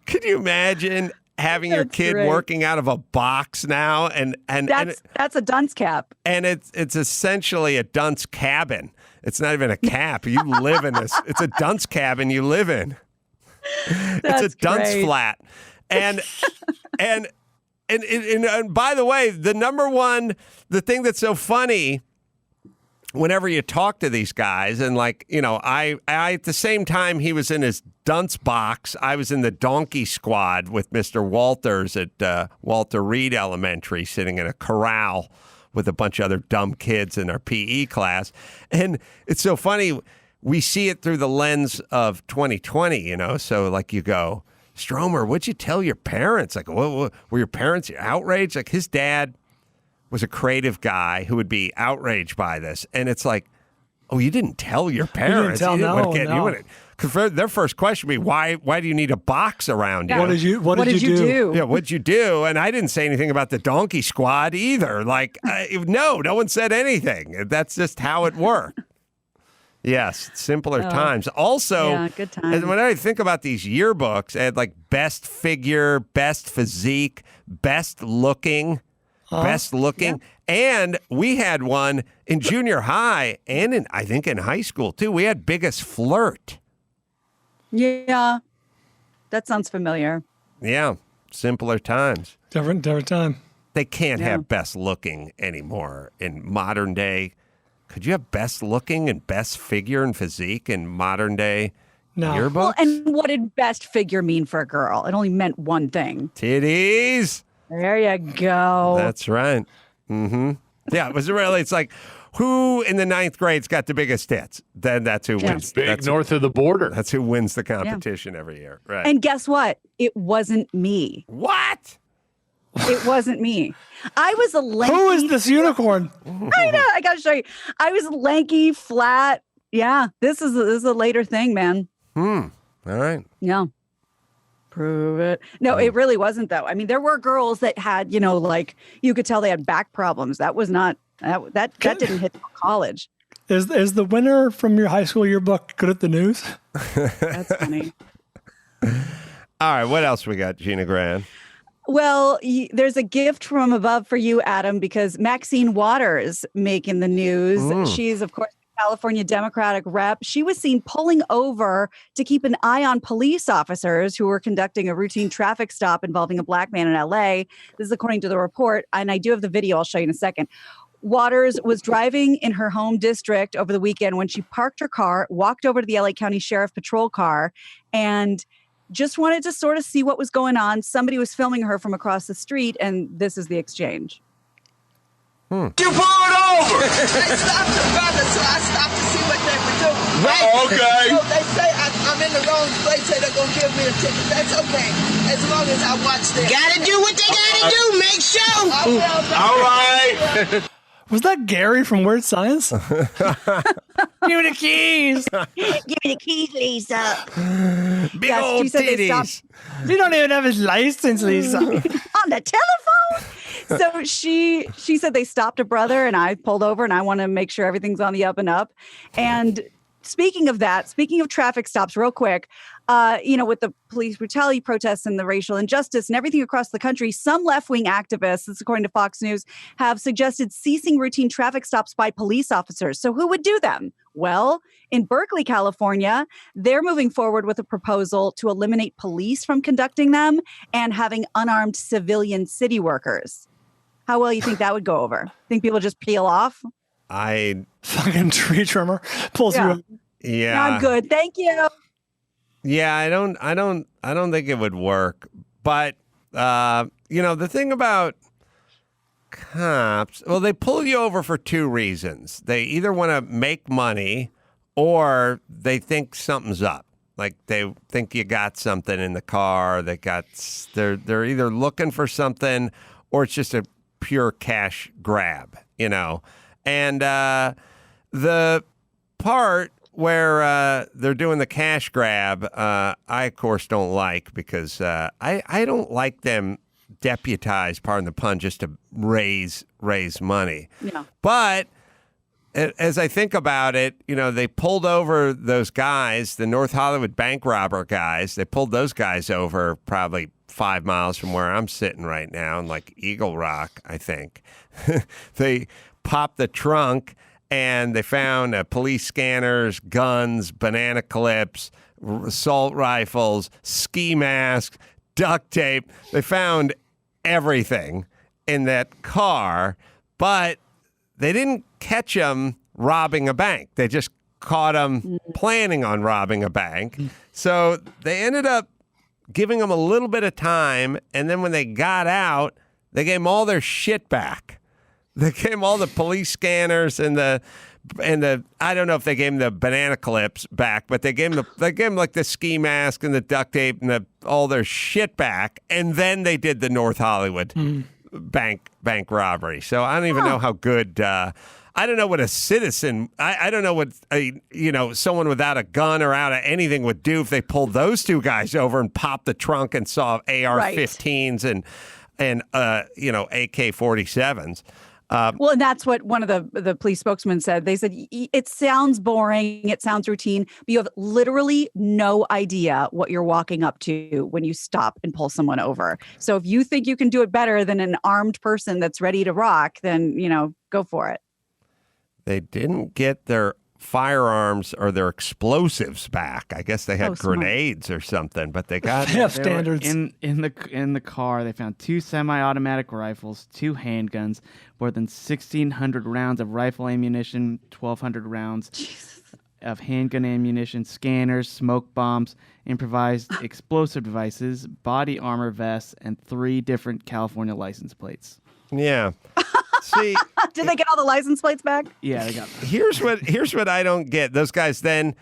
could you imagine having your That's kid great. working out of a box now, and That's a dunce cap. and it's essentially a dunce cabin. It's not even a cap. You live in this. It's a dunce cabin you live in. That's it's a dunce great. flat. And by the way, the thing that's so funny, whenever you talk to these guys, and like, I at the same time he was in his dunce box, I was in the donkey squad with Mr. Walters at Walter Reed Elementary, sitting in a corral with a bunch of other dumb kids in our PE class. And it's so funny, we see it through the lens of 2020, so like you go, Stromer, what'd you tell your parents? Like, were your parents outraged? Like, his dad was a creative guy who would be outraged by this. And it's like, oh, you didn't tell your parents. You didn't. Because their first question would be, why do you need a box around you? What did you do? Yeah, what'd you do? And I didn't say anything about the donkey squad either. Like, no one said anything. That's just how it worked. Yes, simpler times. Also, good times. when I think about these yearbooks, I had like best figure, best physique, best looking. And we had one in junior high and I think in high school too. We had biggest flirt. Yeah, that sounds familiar. Yeah, simpler times. Different time. They can't have best looking anymore in modern day. Could you have best looking and best figure and physique in modern day yearbooks? Well, and what did best figure mean for a girl? It only meant one thing. Titties. There you go. That's right. Mm-hmm. Yeah, it's like, who in the 9th grade's got the biggest tits? Then that's who wins. Big north of the border. That's who wins the competition every year. Right. And guess what? It wasn't me. What? It wasn't me. I was a lanky. Who is this unicorn? I know. I got to show you. I was lanky, flat. Yeah, this is a later thing, man. All right. Yeah. Prove it. No, it really wasn't, though. I mean, there were girls that had, like, you could tell they had back problems. That was not, that didn't hit college. Is the winner from your high school yearbook good at the news? That's funny. All right. What else we got, Gina Grand? Well, there's a gift from above for you, Adam, because Maxine Waters making the news. She's, of course, California Democratic rep. She was seen pulling over to keep an eye on police officers who were conducting a routine traffic stop involving a black man in LA. This is according to the report, and I do have the video. I'll show you in a second. Waters was driving in her home district over the weekend when she parked her car, walked over to the LA County Sheriff Patrol car, and just wanted to sort of see what was going on. Somebody was filming her from across the street, and this is the exchange. You pulled over! They stopped the brother, so I stopped to see what they were doing. Right? Oh, okay. So they say I'm in the wrong place, say they're going to give me a ticket. That's okay, as long as I watch them. Gotta do what they gotta do, make sure. All right. Was that Gary from Weird Science? Give me the keys. Give me the keys, Lisa. Big old titties. You don't even have his license, Lisa. On the telephone. So she said they stopped a brother, and I pulled over, and I want to make sure everything's on the up and up. And speaking of traffic stops, real quick, with the police brutality protests and the racial injustice and everything across the country, some left-wing activists, this is according to Fox News, have suggested ceasing routine traffic stops by police officers. So who would do them? Well, in Berkeley, California, they're moving forward with a proposal to eliminate police from conducting them and having unarmed civilian city workers. How well you think that would go over? Think people just peel off? Fucking tree trimmer pulls you up. Yeah. I'm good. Thank you. Yeah, I don't think it would work. But the thing about cops, well, they pull you over for two reasons. They either want to make money or they think something's up. Like they think you got something in the car. They're either looking for something or it's just a pure cash grab, And the part where they're doing the cash grab, I, of course, don't like because I don't like them deputized, pardon the pun, just to raise money. Yeah. But as I think about it, they pulled over those guys, the North Hollywood bank robber guys. They pulled those guys over probably 5 miles from where I'm sitting right now in like Eagle Rock, I think. They popped the trunk and they found police scanners, guns, banana clips, assault rifles, ski masks, duct tape. They found everything in that car, but they didn't catch him robbing a bank. They just caught him planning on robbing a bank. So they ended up giving him a little bit of time, and then when they got out, they gave him all their shit back. They gave him all the police scanners and the I don't know if they gave him the banana clips back, but they gave him like the ski mask and the duct tape and all their shit back, and then they did the North Hollywood bank robbery. So I don't even know how good. I don't know what a citizen. I don't know what someone without a gun or out of anything would do if they pulled those two guys over and popped the trunk and saw AR-15s and AK-47s. Well, and that's what one of the police spokesmen said. They said, it sounds boring, it sounds routine, but you have literally no idea what you're walking up to when you stop and pull someone over. So if you think you can do it better than an armed person that's ready to rock, then, go for it. They didn't get their firearms or their explosives back. I guess they had grenades or something, but they got they have standards. In the car, they found 2 semi-automatic rifles, 2 handguns, more than 1,600 rounds of rifle ammunition, 1,200 rounds of handgun ammunition, scanners, smoke bombs, improvised explosive devices, body armor vests, and 3 different California license plates. Yeah. See, did they get all the license plates back? Yeah, they got them. Here's what I don't get. Those guys then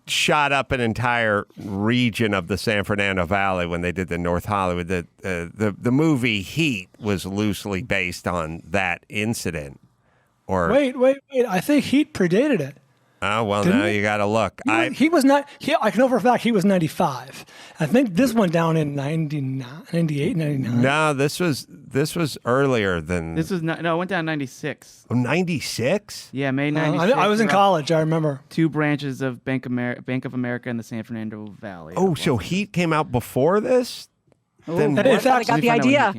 shot up an entire region of the San Fernando Valley when they did the North Hollywood. The movie Heat was loosely based on that incident. Or wait. I think Heat predated it. Oh, well, now you got to look. He was not. I know for a fact he was 95. I think this went down in 99, 98, 99. No, this was earlier than. This was it went down 96. Oh, 96? Yeah, May 96. I was in college. I remember 2 branches of Bank of America in the San Fernando Valley. Oh, so Heat came out before this? Then in fact, I got the idea.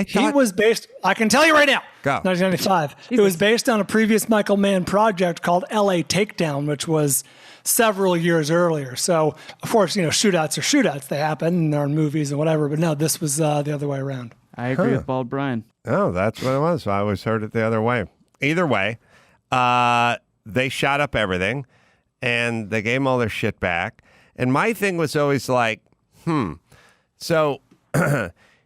He was based, I can tell you right now, Go. 1995. It was based on a previous Michael Mann project called LA Takedown, which was several years earlier. So, of course, shootouts are shootouts. They happen and they're in movies and whatever. But no, this was the other way around. I agree with Bald Brian. Oh, that's what it was. I always heard it the other way. Either way, they shot up everything and they gave them all their shit back. And my thing was always like, so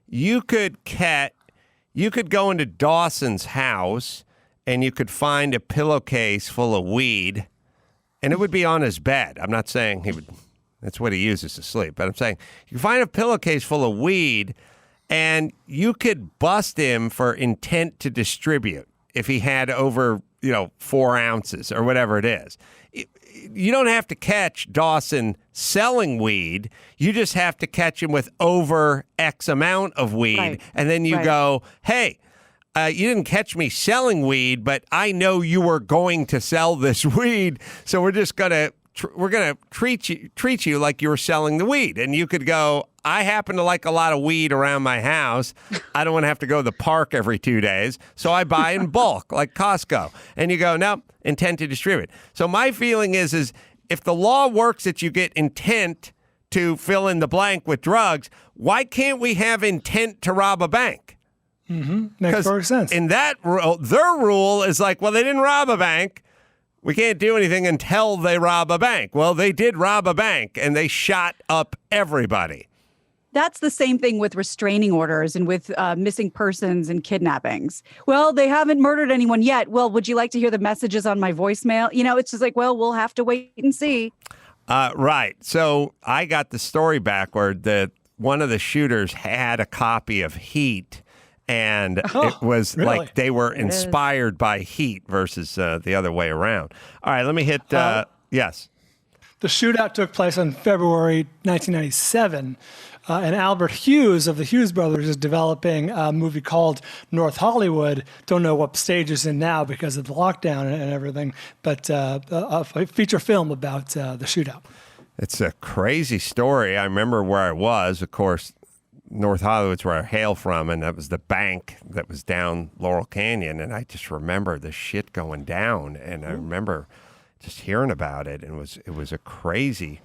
you could go into Dawson's house and you could find a pillowcase full of weed and it would be on his bed. I'm not saying that's what he uses to sleep, but I'm saying you can find a pillowcase full of weed and you could bust him for intent to distribute if he had over, 4 ounces or whatever it is. You don't have to catch Dawson selling weed. You just have to catch him with over X amount of weed. Right. And then you go, hey, you didn't catch me selling weed, but I know you were going to sell this weed. So we're just going to treat you like you were selling the weed. And you could go, I happen to like a lot of weed around my house. I don't want to have to go to the park every 2 days. So I buy in bulk like Costco. And you go, no, intent to distribute. So my feeling is if the law works that you get intent to fill in the blank with drugs, why can't we have intent to rob a bank? Makes perfect sense. In that rule, their rule is like, well, they didn't rob a bank. We can't do anything until they rob a bank. Well, they did rob a bank, and they shot up everybody. That's the same thing with restraining orders and with missing persons and kidnappings. Well, they haven't murdered anyone yet. Well, would you like to hear the messages on my voicemail? It's just like, well, we'll have to wait and see. Right. So I got the story backward that one of the shooters had a copy of Heat. And it was really? Like they were inspired by Heat versus the other way around. All right, let me hit yes. The shootout took place on February 1997. And Albert Hughes of the Hughes brothers is developing a movie called North Hollywood. Don't know what stage it's in now because of the lockdown and everything, but a feature film about the shootout. It's a crazy story. I remember where I was. Of course, North Hollywood's where I hail from, and that was the bank that was down Laurel Canyon. And I just remember the shit going down, and I remember just hearing about it, and it was a crazy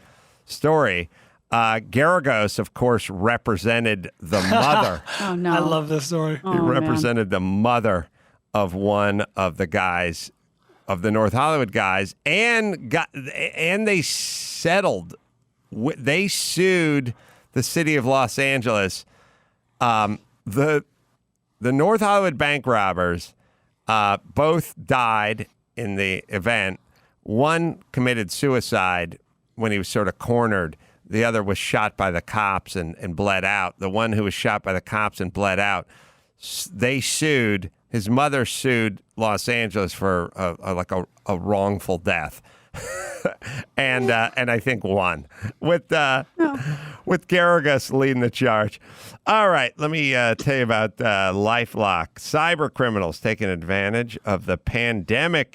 story. Garagos, of course, represented the mother. Oh, no. I love this story. He represented the mother of one of the guys, of the North Hollywood guys, and they settled. They sued the city of Los Angeles. The North Hollywood bank robbers both died in the event. One committed suicide when he was sort of cornered. The other was shot by the cops and bled out. The one who was shot by the cops and bled out, they sued. His mother sued Los Angeles for a wrongful death, and I think won with Garagos leading the charge. All right, let me tell you about LifeLock. Cyber criminals taking advantage of the pandemic,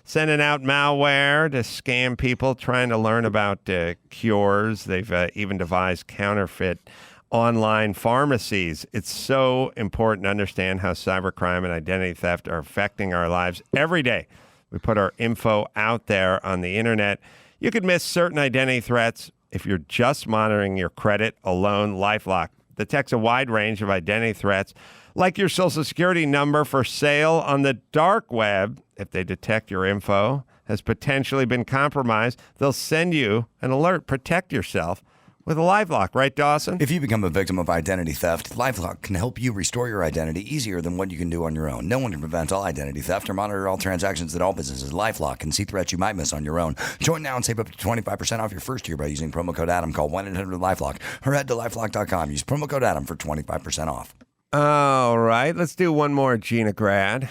sending out malware to scam people trying to learn about cures. They've even devised counterfeit online pharmacies. It's so important to understand how cybercrime and identity theft are affecting our lives every day. We put our info out there on the internet. You could miss certain identity threats if you're just monitoring your credit alone. LifeLock detects a wide range of identity threats, like your social security number for sale on the dark web. If they detect your info has potentially been compromised, they'll send you an alert. Protect yourself with a LifeLock, right, Dawson? If you become a victim of identity theft, LifeLock can help you restore your identity easier than what you can do on your own. No one can prevent all identity theft or monitor all transactions at all businesses. LifeLock can see threats you might miss on your own. Join now and save up to 25% off your first year by using promo code Adam. Call 1-800-LifeLock or head to LifeLock.com. Use promo code Adam for 25% off. All right, let's do one more Gina Grad.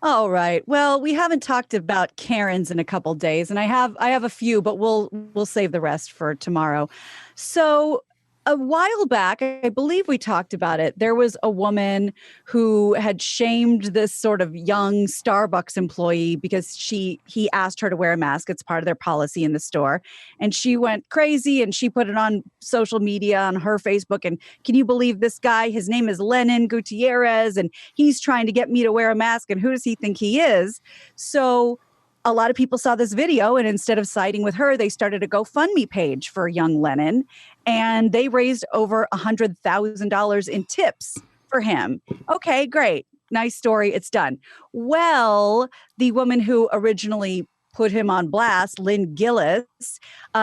All right. Well, we haven't talked about Karens in a couple days, and I have a few, but we'll save the rest for tomorrow. So a while back, I believe we talked about it. There was a woman who had shamed this sort of young Starbucks employee because he asked her to wear a mask. It's part of their policy in the store. And she went crazy and she put it on social media, on her Facebook. And can you believe this guy? His name is Lenin Gutierrez, and he's trying to get me to wear a mask. And who does he think he is? So a lot of people saw this video, and instead of siding with her, they started a GoFundMe page for young Lennon, and they raised over $100,000 in tips for him. Okay, great. Nice story. It's done. Well, the woman who originally put him on blast, Lynn Gillis,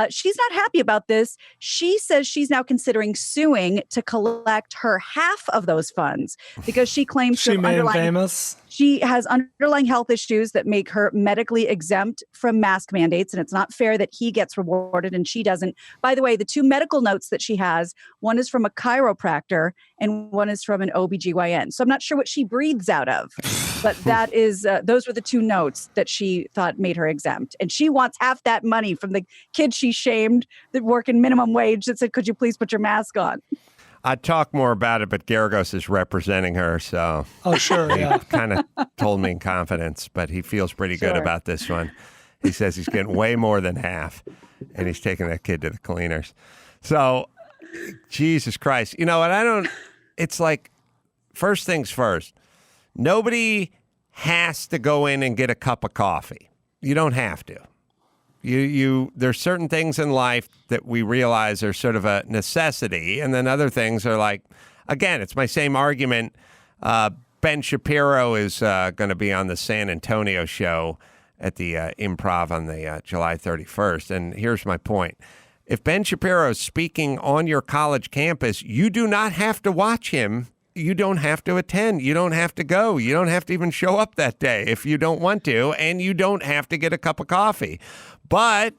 she's not happy about this. She says she's now considering suing to collect her half of those funds because she claims she made him famous. She has underlying health issues that make her medically exempt from mask mandates, and it's not fair that he gets rewarded and she doesn't. By the way, the two medical notes that she has, one is from a chiropractor and one is from an OBGYN. So I'm not sure what she breathes out of, but that is those were the two notes that she thought made her exempt. And she wants half that money from the kid she shamed that work in minimum wage that said, could you please put your mask on? I'd talk more about it, but Garagos is representing her, so oh sure, yeah. Kind of told me in confidence, but he feels pretty good about this one. He says he's getting way more than half, and he's taking that kid to the cleaners. So, Jesus Christ, you know what? It's like, first things first. Nobody has to go in and get a cup of coffee. You don't have to. There's certain things in life that we realize are sort of a necessity, and then other things are like, again, it's my same argument. Ben Shapiro is going to be on the San Antonio show at the Improv on the July 31st, and here's my point. If Ben Shapiro is speaking on your college campus, you do not have to watch him. You don't have to attend. You don't have to go. You don't have to even show up that day if you don't want to, and you don't have to get a cup of coffee. But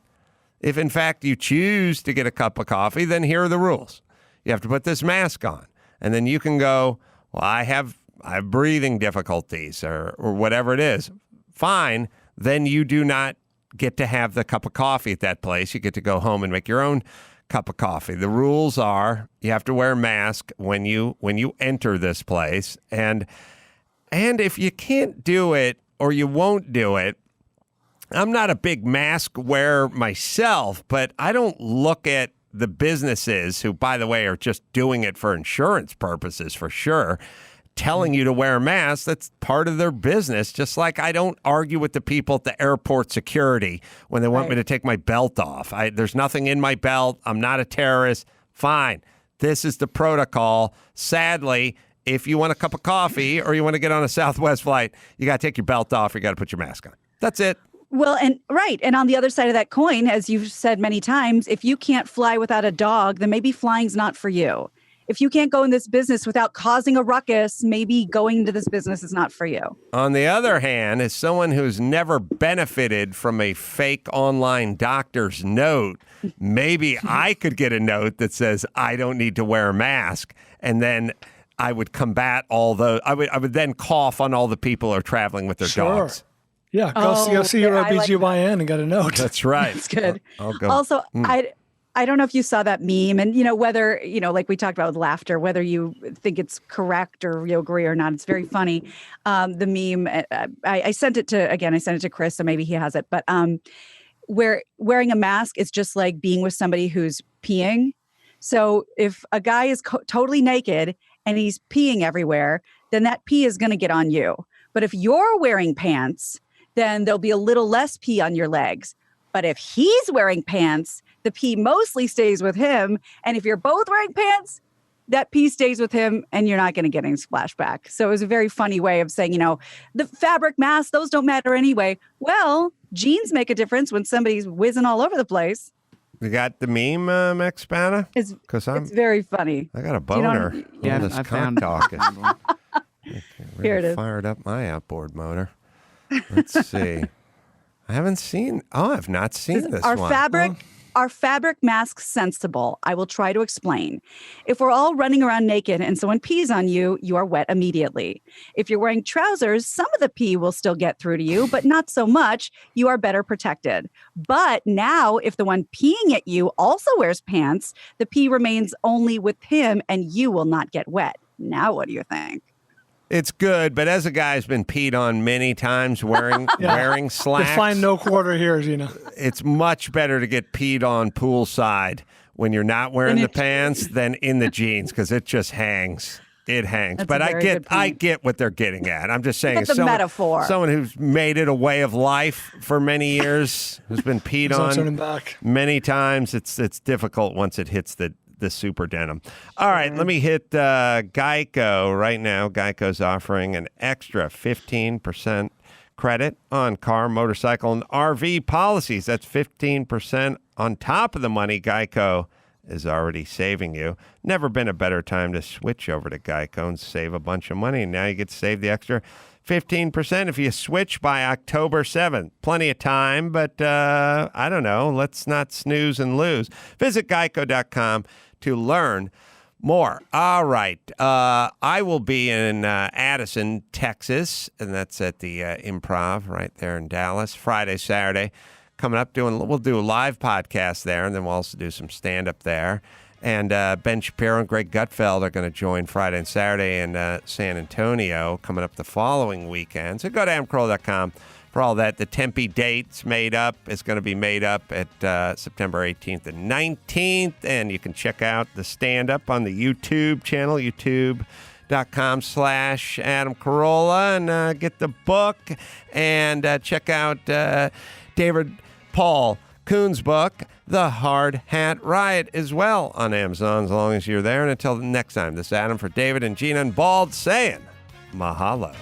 if, in fact, you choose to get a cup of coffee, then here are the rules. You have to put this mask on, and then you can go, well, I have breathing difficulties or whatever it is. Fine. Then you do not get to have the cup of coffee at that place. You get to go home and make your own cup of coffee. The rules are you have to wear a mask when you enter this place. And if you can't do it or you won't do it, I'm not a big mask wearer myself, but I don't look at the businesses who, by the way, are just doing it for insurance purposes for sure, telling you to wear a mask. That's part of their business. Just like I don't argue with the people at the airport security when they want me to take my belt off. There's nothing in my belt. I'm not a terrorist. Fine. This is the protocol. Sadly, if you want a cup of coffee or you want to get on a Southwest flight, you got to take your belt off or you got to put your mask on. That's it. Well, and on the other side of that coin, as you've said many times, if you can't fly without a dog, then maybe flying's not for you. If you can't go in this business without causing a ruckus, maybe going into this business is not for you. On the other hand, as someone who's never benefited from a fake online doctor's note, maybe I could get a note that says I don't need to wear a mask, and then I would combat all those. I would then cough on all the people who are traveling with their dogs. Yeah, go see your OBGYN and get a note. That's right. That's good. I'll go. Also, I don't know if you saw that meme, and whether like we talked about with laughter, whether you think it's correct or you agree or not. It's very funny. The meme. I sent it to Chris, so maybe he has it. But where wearing a mask is just like being with somebody who's peeing. So if a guy is totally naked and he's peeing everywhere, then that pee is going to get on you. But if you're wearing pants, then there'll be a little less pee on your legs. But if he's wearing pants, the pee mostly stays with him. And if you're both wearing pants, that pee stays with him and you're not going to get any splashback. So it was a very funny way of saying, the fabric masks, those don't matter anyway. Well, jeans make a difference when somebody's whizzing all over the place. You got the meme, Max Spanna? It's very funny. I got a boner. Yeah, this I cock found talk is Here it is. Fired up my outboard motor. Let's see. I've not seen this one. Are fabric masks sensible? I will try to explain. If we're all running around naked and someone pees on you, you are wet immediately. If you're wearing trousers, some of the pee will still get through to you, but not so much. You are better protected. But now, if the one peeing at you also wears pants, the pee remains only with him and you will not get wet. Now, what do you think? It's good, but as a guy who's been peed on many times wearing slacks. They find no quarter here, Gina. It's much better to get peed on poolside when you're not wearing the pants than in the jeans because it just hangs. It hangs. That's but I get what they're getting at. I'm just saying, the metaphor. Someone who's made it a way of life for many years, who's been peed on many times, it's difficult once it hits the super denim. All right, let me hit Geico right now. Geico's offering an extra 15% credit on car, motorcycle, and RV policies. That's 15% on top of the money Geico is already saving you. Never been a better time to switch over to Geico and save a bunch of money. Now you get to save the extra 15% if you switch by October 7th. Plenty of time, but I don't know. Let's not snooze and lose. Visit geico.com to learn more. All right. I will be in Addison, Texas, and that's at the Improv right there in Dallas, Friday, Saturday. Coming up, we'll do a live podcast there, and then we'll also do some stand-up there. And Ben Shapiro and Greg Gutfeld are going to join Friday and Saturday in San Antonio coming up the following weekend. So go to adamcarolla.com for all that. The Tempe date's made up. It's going to be made up at September 18th and 19th. And you can check out the stand-up on the YouTube channel, youtube.com/Adam Carolla, and get the book. And check out David Paul Kuhn's book, The Hardhat Riot, as well on Amazon, as long as you're there. And until the next time, this is Adam for David and Gina and Bald saying mahalo.